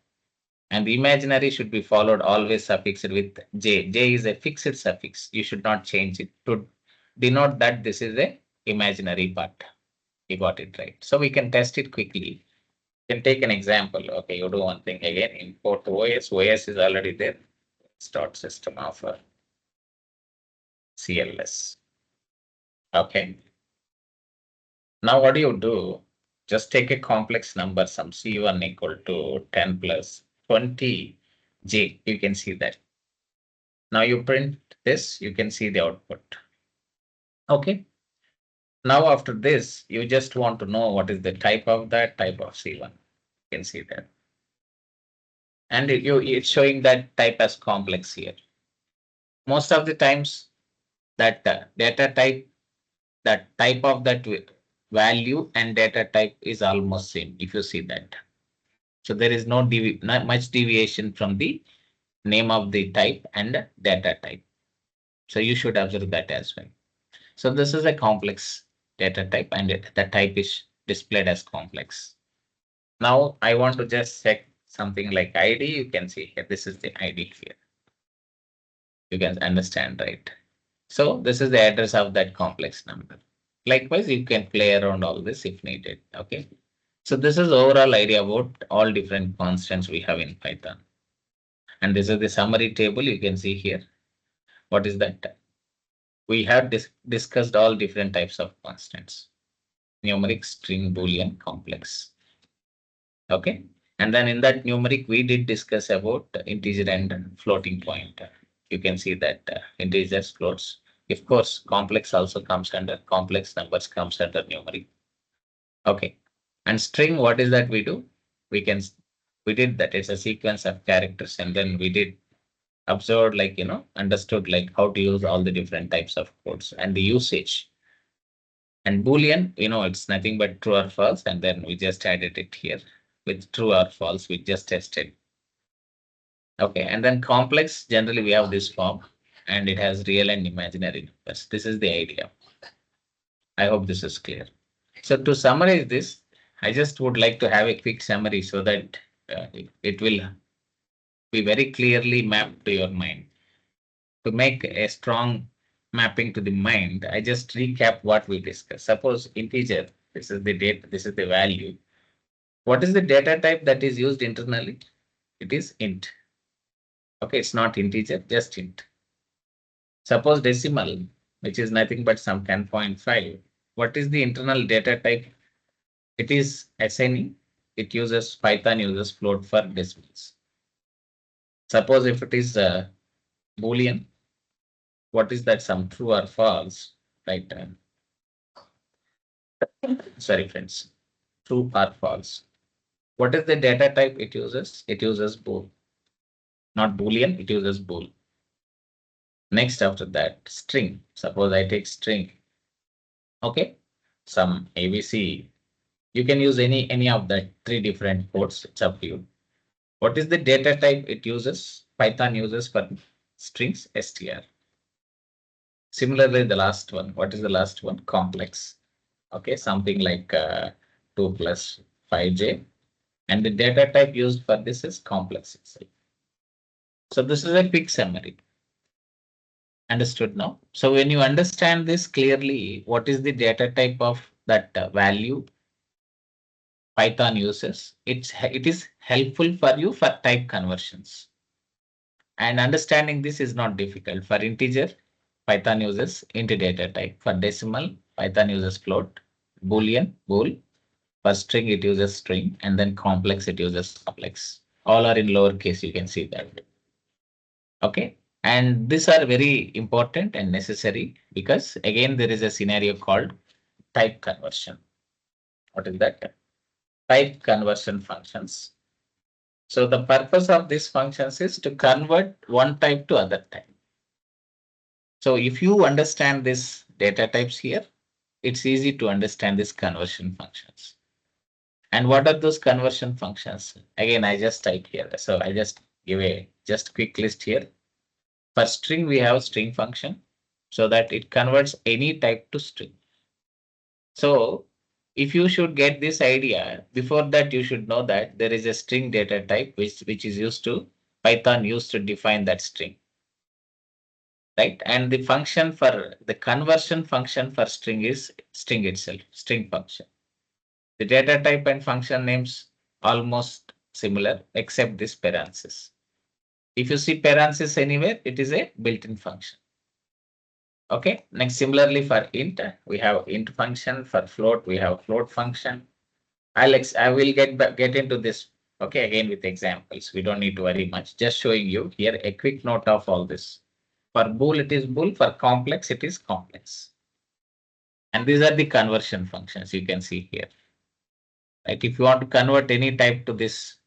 And the imaginary should be followed always suffixed with j. J is a fixed suffix. You should not change it to denote that this is a imaginary part. You got it right. So we can test it quickly. You can take an example. Okay, you do one thing again. Import OS. OS is already there. Start system of CLS. Okay. Now what do you do? Just take a complex number, some C1 equal to 10 plus 20J. You can see that. Now you print this, you can see the output. Okay. Now after this, you just want to know what is the type of that type of C1. You can see that. And it's showing that type as complex here. Most of the times that data type, that type of that value and data type is almost same if you see that. So there is not much deviation from the name of the type and data type. So you should observe that as well. So this is a complex data type and the type is displayed as complex. Now I want to just check something like ID. You can see here, this is the ID here. You can understand, right? So this is the address of that complex number. Likewise, you can play around all this if needed. Okay. So this is overall idea about all different constants we have in Python. And this is the summary table you can see here. What is that? We have discussed all different types of constants. Numeric, string, Boolean, complex. Okay. And then in that numeric, we did discuss about integer and floating point. You can see that integers, floats. Of course, complex also comes under complex numbers comes under numeric. Okay. And string, what is that we do? We did that. It's a sequence of characters, and then we did observe, like, understood like how to use all the different types of codes and the usage. And Boolean, it's nothing but true or false, and then we just added it here with true or false. We just tested. Okay, and then complex, generally we have this form, and it has real and imaginary numbers. This is the idea. I hope this is clear. So to summarize this, I just would like to have a quick summary so that it will be very clearly mapped to your mind. To make a strong mapping to the mind, I just recap what we discussed. Suppose integer, this is the data, this is the value. What is the data type that is used internally? It is int. Okay, it's not integer, just int. Suppose decimal, which is nothing but some 10.5. What is the internal data type? It is assigning. Python uses float for decimals. Suppose if it is Boolean, what is that? Some true or false, right? Sorry, friends. True or false. What is the data type it uses? It uses bool. Not Boolean, it uses bool. Next after that, string. Suppose I take string. Okay, some ABC. You can use any of the three different codes. It's up to you. What is the data type it uses? Python uses for strings str. Similarly, the last one. What is the last one? Complex. Okay, something like 2 plus 5j. And the data type used for this is complex itself. So this is a quick summary. Understood now? So when you understand this clearly, what is the data type of that value Python uses, it is helpful for you for type conversions. And understanding this is not difficult. For integer, Python uses int data type. For decimal, Python uses float. Boolean, bool. For string, it uses string. And then complex, it uses complex. All are in lowercase, you can see that. Okay. And these are very important and necessary because again, there is a scenario called type conversion. What is that? Type conversion functions. So the purpose of these functions is to convert one type to other type. So if you understand this data types here, it's easy to understand these conversion functions. And what are those conversion functions? Again, I just type here. So I just give a just quick list here. For string, we have string function so that it converts any type to string. So if you should get this idea, before that you should know that there is a string data type which is used to Python used to define that string. Right? And the function for the conversion function for string is string itself, string function. The data type and function names almost similar except this parenthesis. If you see parenthesis anywhere, it is a built-in function. Okay, next similarly for int, we have int function. For float, we have float function. I will get into this. Okay, again with examples. We don't need to worry much. Just showing you here a quick note of all this. For bool, it is bool. For complex, it is complex. And these are the conversion functions you can see here. Right? If you want to convert any type to this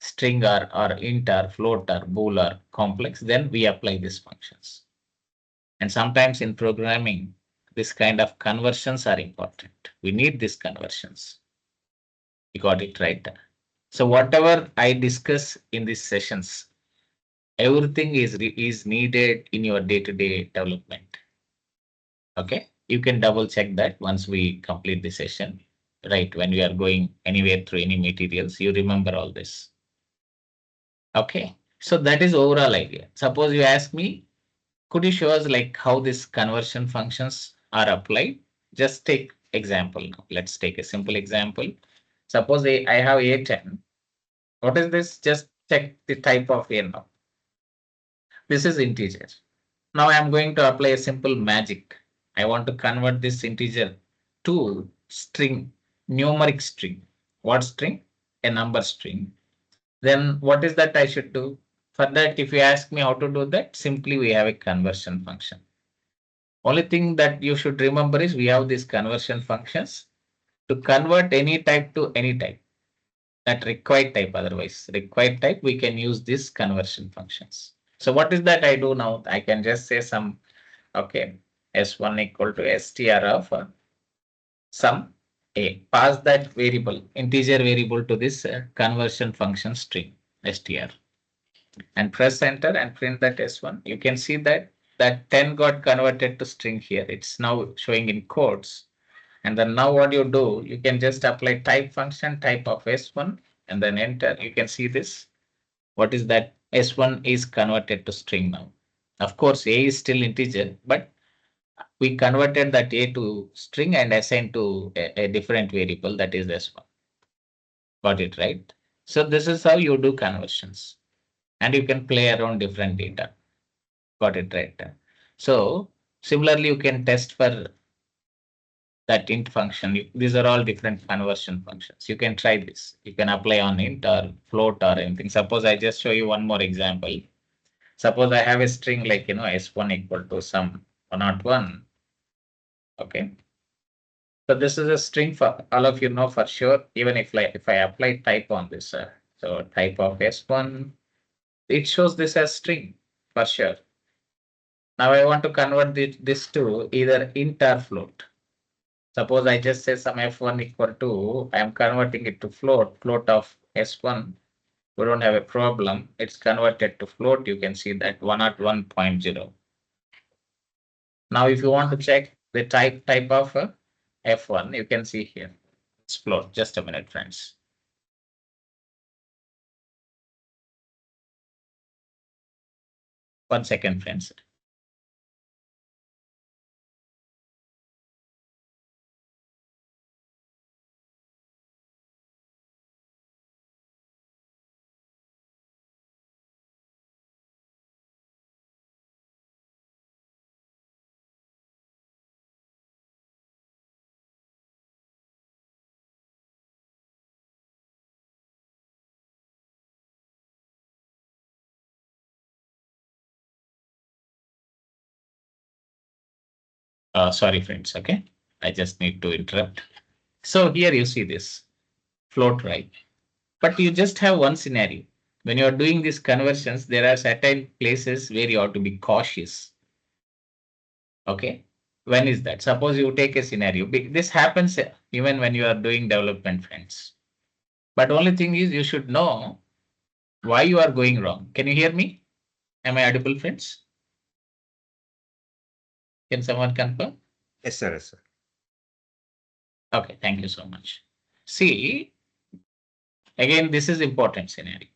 string or int or float or bool or complex, then we apply these functions. And sometimes in programming, this kind of conversions are important. We need these conversions. You got it right. So whatever I discuss in these sessions, everything is needed in your day-to-day development. Okay, you can double check that once we complete the session. Right, when we are going anywhere through any materials, you remember all this. Okay, so that is overall idea. Suppose you ask me, could you show us like how these conversion functions are applied? Just take example now. Let's take a simple example. Suppose I have A10. What is this? Just check the type of A now. This is integer. Now I am going to apply a simple magic. I want to convert this integer to string, numeric string. What string? A number string. Then what is that I should do? For that, if you ask me how to do that, simply we have a conversion function. Only thing that you should remember is we have these conversion functions to convert any type to any type. That required type, otherwise required type, we can use these conversion functions. So what is that I do now? I can just say some, okay, S1 equal to str of some A. Pass that variable, integer variable to this conversion function string str. And press enter and print that S1. You can see that 10 got converted to string here. It's now showing in quotes. And then now what you do, you can just apply type function, type of S1, and then enter. You can see this. What is that? S1 is converted to string now. Of course, A is still integer, but we converted that A to string and assigned to a different variable, that is S1. Got it right? So this is how you do conversions. And you can play around different data. Got it right? So similarly, you can test for that int function. These are all different conversion functions. You can try this. You can apply on int or float or anything. Suppose I just show you one more example. Suppose I have a string like, S1 equal to some 101. Okay. So this is a string for all of you know for sure. Even if I apply type on this, so type of S1, it shows this as string for sure. Now I want to convert this to either int or float. Suppose I just say some f1 equal to, I am converting it to float of s1. We don't have a problem. It's converted to float. You can see that 101.0. Now, if you want to check the type of f1, you can see here. It's float. Just a minute, friends. One second, friends. Sorry, friends. Okay. I just need to interrupt. So here you see this float, right? But you just have one scenario. When you are doing these conversions, there are certain places where you have to be cautious. Okay. When is that? Suppose you take a scenario. This happens even when you are doing development, friends. But only thing is you should know why you are going wrong. Can you hear me? Am I audible, friends? Can someone confirm? Yes, sir. Yes, sir. Okay, thank you so much. See, again, this is important scenario.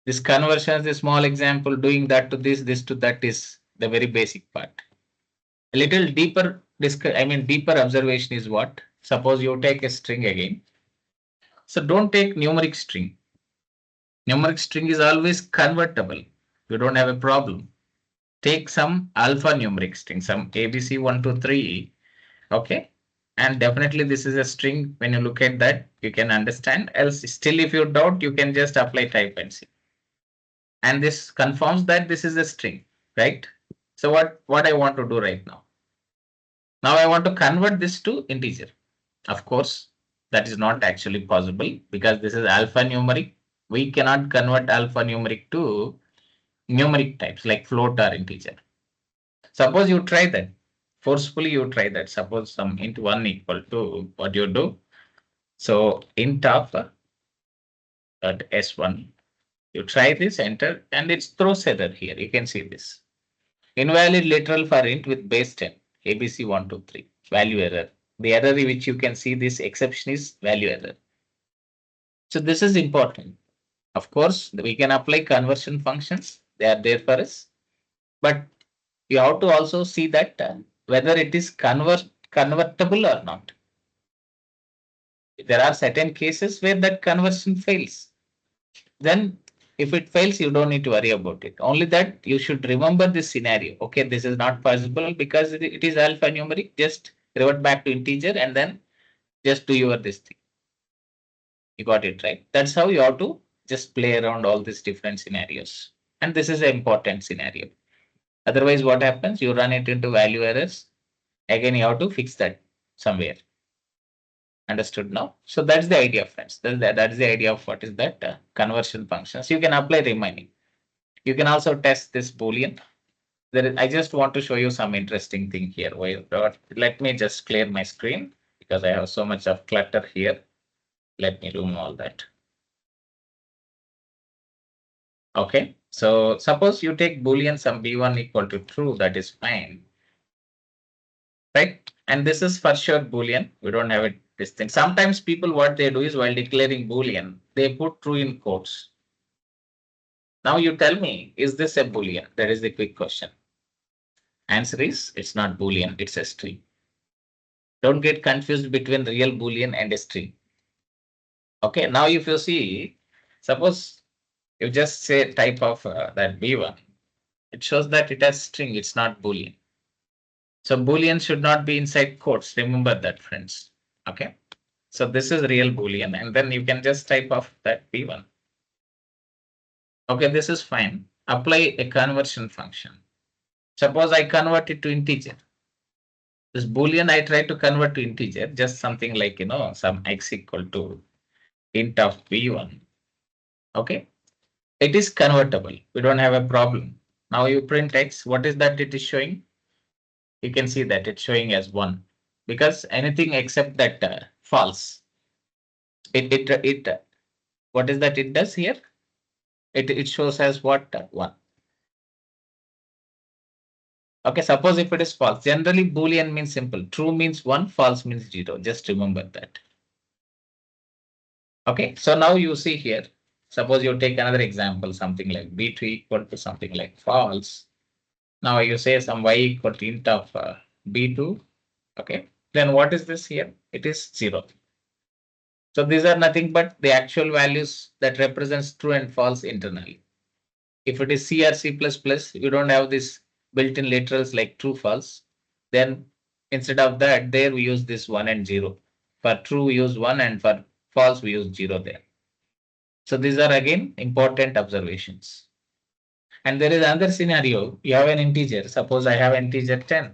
This conversion is a small example, doing that to this to that is the very basic part. A little deeper deeper observation is what? Suppose you take a string again. So don't take numeric string. Numeric string is always convertible. You don't have a problem. Take some alphanumeric string, some ABC 1, 2, 3. Okay. And definitely this is a string. When you look at that, you can understand. Else, still, if you doubt, you can just apply type and see. And this confirms that this is a string, right? So what I want to do right now? Now I want to convert this to integer. Of course, that is not actually possible because this is alphanumeric. We cannot convert alphanumeric to numeric types like float or integer. Suppose you try that. forcefully you try that. Suppose some int 1 equal to what you do. So int of s1, you try this, enter, and it throws error here. You can see this. Invalid literal for int with base 10, ABC123, value error. The error which you can see this exception is value error. So this is important. Of course, we can apply conversion functions. They are there for us. But you have to also see that whether it is convertible or not. There are certain cases where that conversion fails. Then if it fails, you don't need to worry about it. Only that you should remember this scenario. Okay, this is not possible because it is alphanumeric. Just revert back to integer and then just do your this thing. You got it right. That's how you have to just play around all these different scenarios. And this is an important scenario. Otherwise, what happens? You run it into value errors. Again, you have to fix that somewhere. Understood now? So that's the idea, friends. That's the idea of what is that conversion functions. You can apply remaining. You can also test this Boolean. I just want to show you some interesting thing here. Let me just clear my screen because I have so much of clutter here. Let me remove all that. Okay, so suppose you take Boolean some b1 equal to true, that is fine. Right? And this is for sure Boolean. We don't have it this thing. Sometimes people what they do is while declaring Boolean, they put true in quotes. Now you tell me, is this a Boolean? That is the quick question. Answer is it's not Boolean, it's a string. Don't get confused between real Boolean and a string. Okay, now if you see, suppose you just say type of that B1, it shows that it has string, it's not Boolean. So Boolean should not be inside quotes. Remember that, friends. Okay. So this is real Boolean, and then you can just type of that B1. Okay, this is fine. Apply a conversion function. Suppose I convert it to integer. This Boolean I try to convert to integer, just something like, some x equal to int of b1. Okay. It is convertible. We don't have a problem. Now you print x. What is that it is showing? You can see that it's showing as 1 because anything except that false. What is that it does here? It shows as what 1. Okay, suppose if it is false, generally Boolean means simple. True means 1, false means 0. Just remember that. Okay, so now you see here, suppose you take another example, something like b2 equal to something like false. Now you say some y equal to int of b2. Okay, then what is this here? It is 0. So these are nothing but the actual values that represents true and false internally. If it is C or C++, you don't have this built-in literals like true, false. Then instead of that, there we use this 1 and 0. For true, we use 1 and for false, we use 0 there. So these are again important observations. And there is another scenario. You have an integer. Suppose I have integer 10.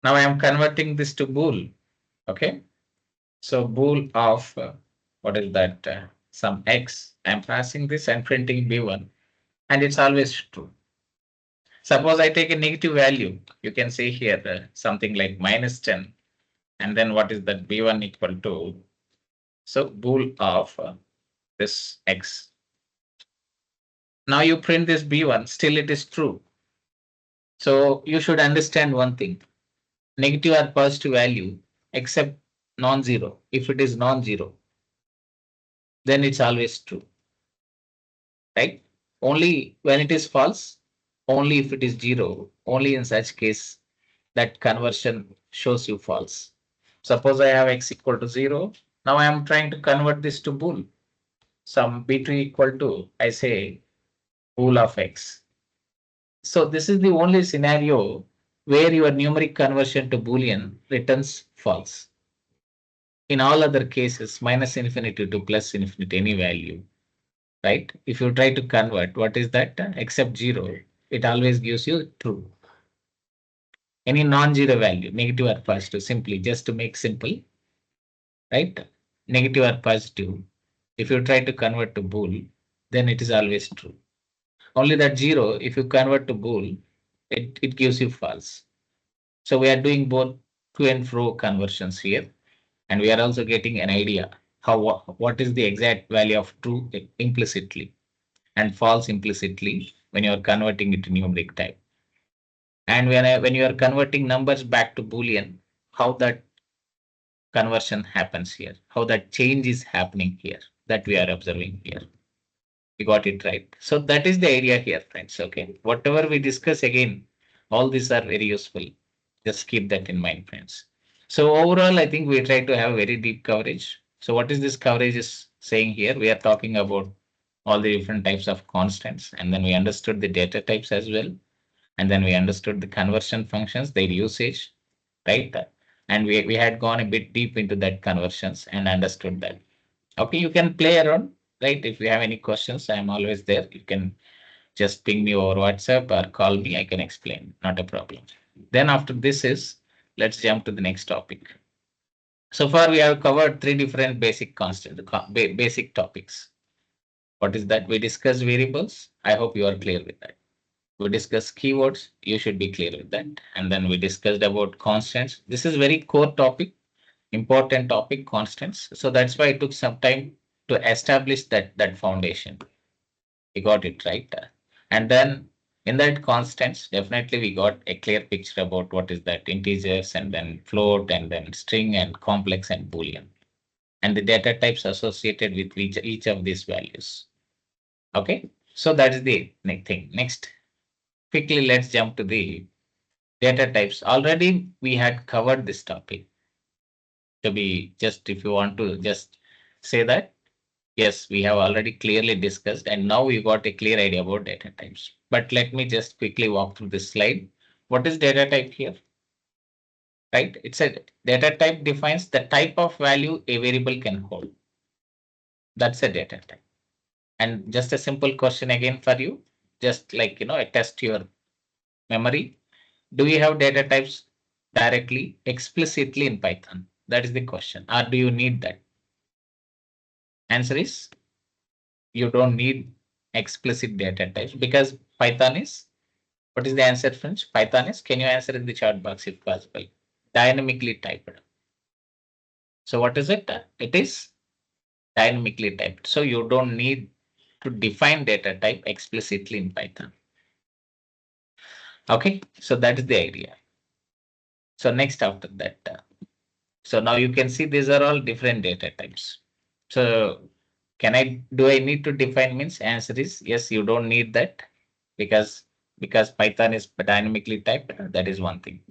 Now I am converting this to bool. Okay. So bool of what is that? Some x. I am passing this and printing b1. And it's always true. Suppose I take a negative value, you can say here something like -10, and then what is that b1 equal to? So bool of this x. Now you print this b1, still it is true. So you should understand one thing: negative or positive value except non-zero. If it is non-zero, then it's always true, right? Only when it is false, only if it is 0, only in such case that conversion shows you false. Suppose I have x equal to 0. Now I am trying to convert this to bool. Some b2 equal to, I say, bool of x. So this is the only scenario where your numeric conversion to Boolean returns false. In all other cases, minus infinity to plus infinity, any value, right? If you try to convert, what is that? Except 0, it always gives you true. Any non-zero value, negative or positive, simply just to make simple, right? Negative or positive. If you try to convert to bool, then it is always true. Only that 0, if you convert to bool, it gives you false. So we are doing both to and fro conversions here. And we are also getting an idea how what is the exact value of true implicitly and false implicitly when you are converting it to numeric type. And when you are converting numbers back to Boolean, how that conversion happens here, how that change is happening here, that we are observing here. We got it right. So that is the area here, friends. Okay. Whatever we discuss again, all these are very useful. Just keep that in mind, friends. So overall, I think we try to have very deep coverage. So what is this coverage is saying here? We are talking about all the different types of constants, and then we understood the data types as well. And then we understood the conversion functions, their usage, right? And we had gone a bit deep into that conversions and understood that. Okay, you can play around, right? If you have any questions, I am always there. You can just ping me over WhatsApp or call me. I can explain, not a problem. Then after this is, let's jump to the next topic. So far, we have covered three different basic constant, basic topics. What is that? We discussed variables. I hope you are clear with that. We discussed keywords. You should be clear with that. And then we discussed about constants. This is very core topic, important topic, constants. So that's why it took some time to establish that foundation. We got it right. And then in that constants, definitely we got a clear picture about what is that integers and then float and then string and complex and Boolean and the data types associated with each of these values. Okay, so that is the next thing. Next, quickly let's jump to the data types. Already we had covered this topic. To be just if you want to just say that yes, we have already clearly discussed, and now we got a clear idea about data types. But let me just quickly walk through this slide. What is data type here? Right? It's a data type defines the type of value a variable can hold. That's a data type. And just a simple question again for you, just like a test your memory. Do you have data types directly, explicitly in Python? That is the question. Or do you need that? Answer is you don't need explicit data types because Python is, what is the answer, friends? Python is, can you answer in the chat box if possible? Dynamically typed. So what is it? It is dynamically typed. So you don't need to define data type explicitly in Python. Okay, so that is the idea. So next after that, so now you can see these are all different data types. So do I need to define means? Answer is yes, you don't need that because Python is dynamically typed. That is one thing.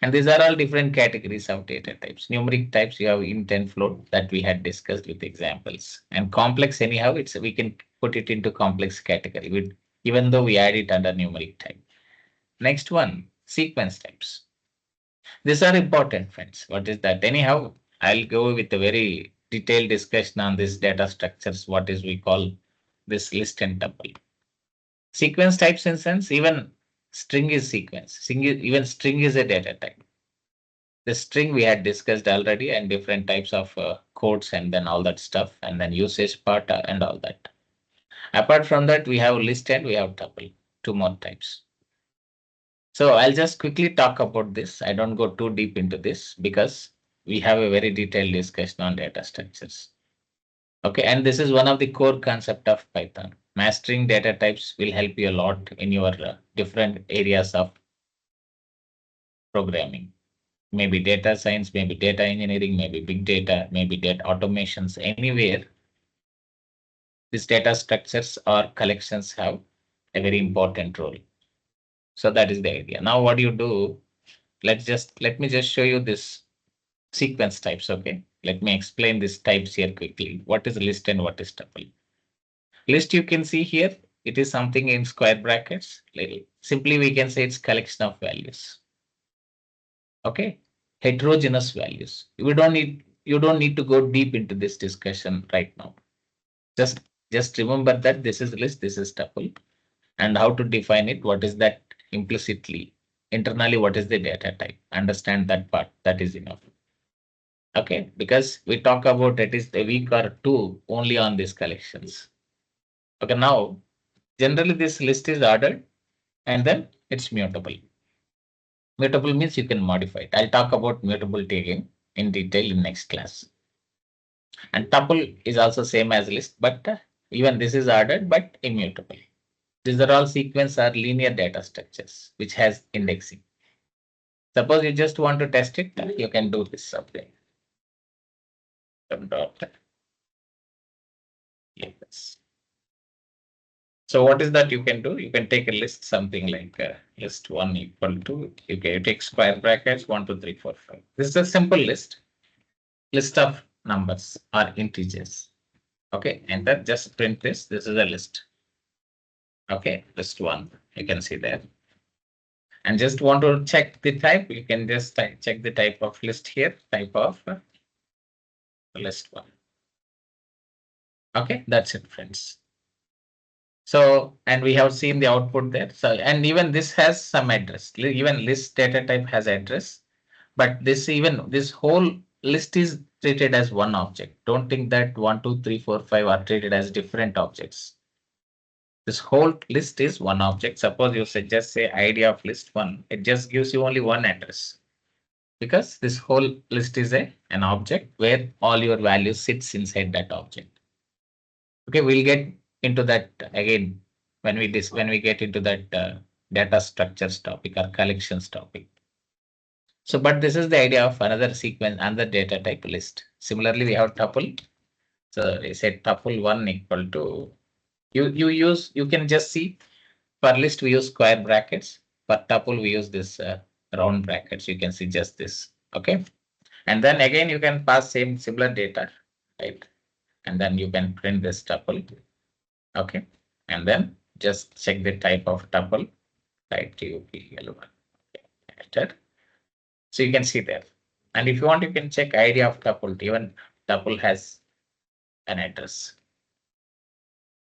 And these are all different categories of data types. Numeric types, you have int and float that we had discussed with examples. And complex, anyhow, we can put it into complex category even though we add it under numeric type. Next one, sequence types. These are important, friends. What is that? Anyhow, I'll go with a very detailed discussion on this data structures. What is we call this list and tuple. Sequence types in sense, even string is sequence. Even string is a data type. The string we had discussed already and different types of codes and then all that stuff and then usage part and all that. Apart from that, we have list and we have tuple, two more types. So I'll just quickly talk about this. I don't go too deep into this because we have a very detailed discussion on data structures. Okay, and this is one of the core concept of Python. Mastering data types will help you a lot in your different areas of programming. Maybe data science, maybe data engineering, maybe big data, maybe data automations, anywhere. These data structures or collections have a very important role. So that is the idea. Now what do you do? Let me just show you this sequence types. Okay, let me explain these types here quickly. What is list and what is tuple? List you can see here. It is something in square brackets. Simply we can say it's collection of values. Okay, heterogeneous values. You don't need to go deep into this discussion right now. Just remember that this is list, this is tuple, and how to define it. What is that implicitly? Internally, what is the data type? Understand that part. That is enough. Okay, because we talk about at least a week or two only on these collections. Okay, now generally this list is ordered and then it's mutable. Mutable means you can modify it. I'll talk about mutability again in detail in next class. And tuple is also same as list, but even this is ordered but immutable. These are all sequence or linear data structures which has indexing. Suppose you just want to test it, you can do this something. Yes. So what is that you can do? You can take a list, something like list 1 equal to, okay, you take square brackets 1, 2, 3, 4, 5. This is a simple list of numbers or integers. Okay, enter, just print this. This is a list. Okay, list 1, you can see there. And just want to check the type, you can just check the type of list here, type of list 1. Okay, that's it, friends. So, and we have seen the output there. So, and even this has some address. Even list data type has address, but this whole list is treated as one object. Don't think that 1, 2, 3, 4, 5 are treated as different objects. This whole list is one object. Suppose you just say ID of list 1, it just gives you only one address, because this whole list is an object where all your values sits inside that object. Okay, we'll get into that again when we get into that data structures topic or collections topic. So, but this is the idea of another sequence, another data type list. Similarly, we have tuple. So we said tuple 1 equal to, you can just see, for list we use square brackets. For tuple we use this round brackets. You can see just this. Okay, and then again you can pass similar data, right? And then you can print this tuple. Okay, and then just check the type of tuple, type TUPL1. Enter. So you can see there. And if you want, you can check ID of tuple. Even tuple has an address.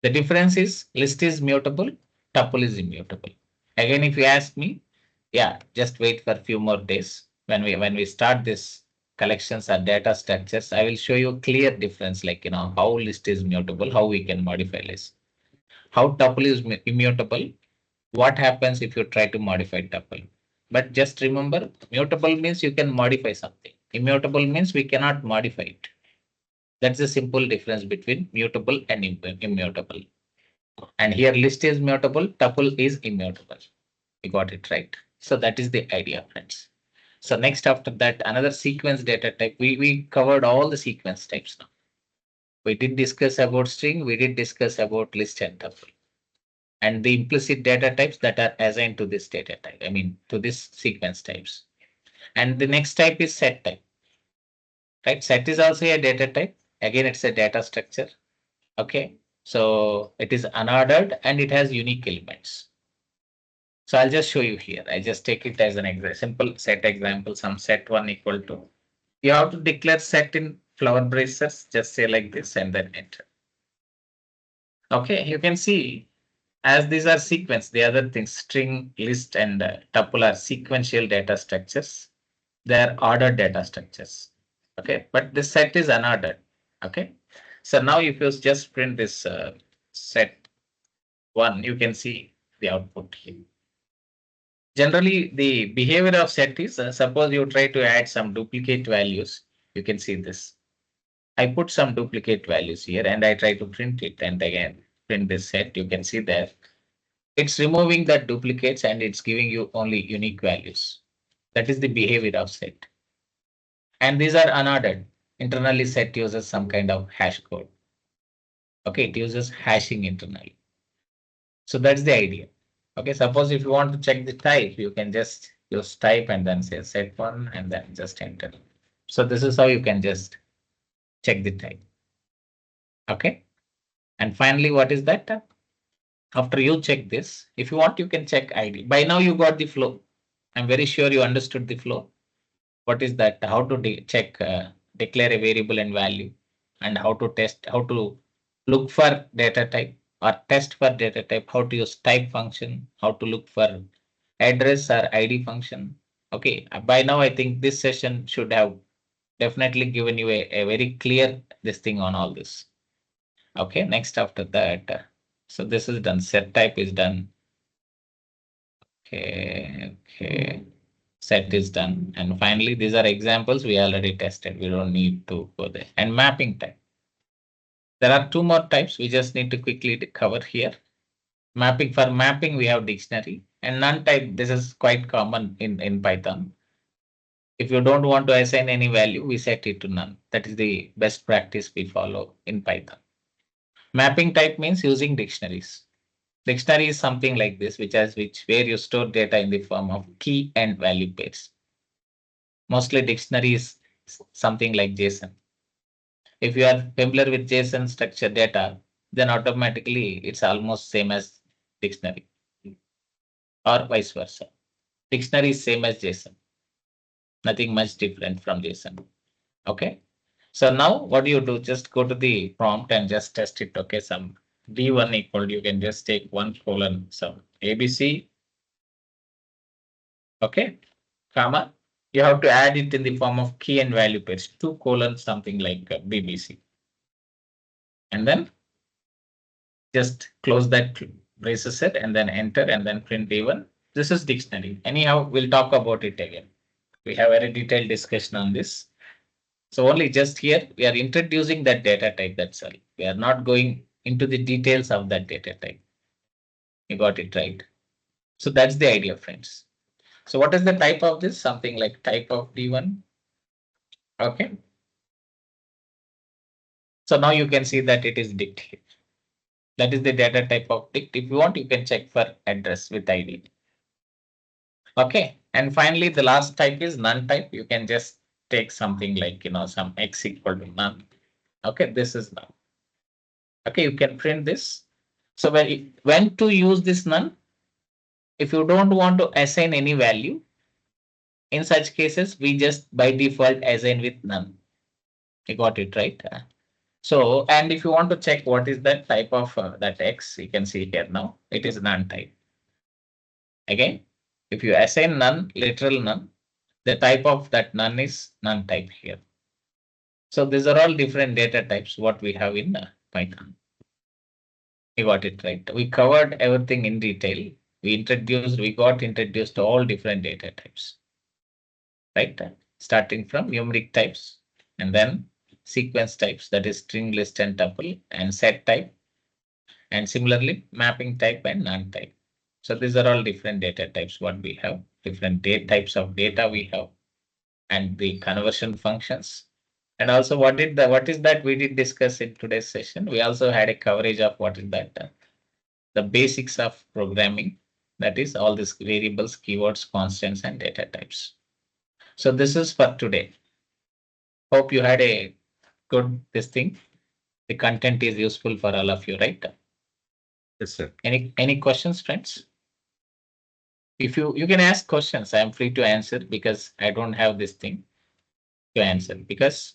The difference is list is mutable, tuple is immutable. Again, if you ask me, yeah, just wait for a few more days. When we start this collections or data structures, I will show you a clear difference, like how list is mutable, how we can modify list. How tuple is immutable, what happens if you try to modify tuple. But just remember, mutable means you can modify something. Immutable means we cannot modify it. That's the simple difference between mutable and immutable. And here list is mutable, tuple is immutable. You got it right. So that is the idea, friends. So next after that, another sequence data type. We covered all the sequence types now. We did discuss about string, we did discuss about list and tuple. And the implicit data types that are assigned to this data type, I mean to this sequence types. And the next type is set type. Right? Set is also a data type. Again, it's a data structure. Okay. So it is unordered and it has unique elements. So I'll just show you here. I just take it as an example, simple set example, some set 1 equal to. You have to declare set in flower braces, just say like this and then enter. Okay, you can see as these are sequence, the other things, string, list, and tuple are sequential data structures. They are ordered data structures. Okay, but this set is unordered. Okay, so now if you just print this set 1, you can see the output here. Generally, the behavior of set is suppose you try to add some duplicate values. You can see this. I put some duplicate values here and I try to print it and again print this set. You can see that it's removing that duplicates and it's giving you only unique values. That is the behavior of set. And these are unordered. Internally, set uses some kind of hash code. Okay, it uses hashing internally. So that's the idea. Okay, suppose if you want to check the type, you can just use type and then say set 1 and then just enter. So this is how you can just check the type. Okay. And finally, what is that? After you check this, if you want, you can check ID. By now you got the flow. I'm very sure you understood the flow. What is that? How to check, declare a variable and value, and how to test, how to look for data type or test for data type, how to use type function, how to look for address or ID function. Okay, by now I think this session should have definitely given you a very clear this thing on all this. Okay, next after that, so this is done, set type is done. Okay. set is done. And finally, these are examples we already tested. We don't need to go there. And mapping type. There are two more types we just need to quickly cover here. Mapping, for mapping, we have dictionary, and none type. This is quite common in Python. If you don't want to assign any value, we set it to none. That is the best practice we follow in Python. Mapping type means using dictionaries. Dictionary is something like this, where you store data in the form of key and value pairs. Mostly dictionary is something like JSON. If you are familiar with JSON structured data, then automatically it's almost same as dictionary, or vice versa. Dictionary is same as JSON. Nothing much different from JSON. Okay. So now what do you do? Just go to the prompt and just test it. Okay. Some D1 equal, you can just take 1 : some ABC. Okay. Comma. You have to add it in the form of key and value pairs. 2 : something like BBC. And then just close that braces set and then enter and then print D1. This is dictionary. Anyhow, we'll talk about it again. We have a very detailed discussion on this. So only just here, we are introducing that data type, that's all. We are not going into the details of that data type. You got it right. So that's the idea, friends. So what is the type of this? Something like type of D1. Okay. So now you can see that it is dict here. That is the data type of dict. If you want, you can check for address with ID. Okay. And finally, the last type is none type. You can just take something like, some x equal to none. Okay. This is none. Okay. You can print this. So when to use this none? If you don't want to assign any value, in such cases, we just by default assign with none. You got it right. So, and if you want to check what is that type of that X, you can see here now, it is none type. Again, if you assign none, literal none, the type of that none is none type here. So these are all different data types, what we have in Python. You got it right. We covered everything in detail. We got introduced to all different data types. Right? Starting from numeric types and then sequence types, that is string, list, and tuple, and set type. And similarly, mapping type and none type. So these are all different data types, what we have, different types of data we have, and the conversion functions. And also what is that we did discuss in today's session. We also had a coverage of what is that, the basics of programming, that is all these variables, keywords, constants, and data types. So this is for today. Hope you had a good this thing. The content is useful for all of you, right? Yes, sir. Any questions, friends? If you can ask questions, I am free to answer because I don't have this thing to answer because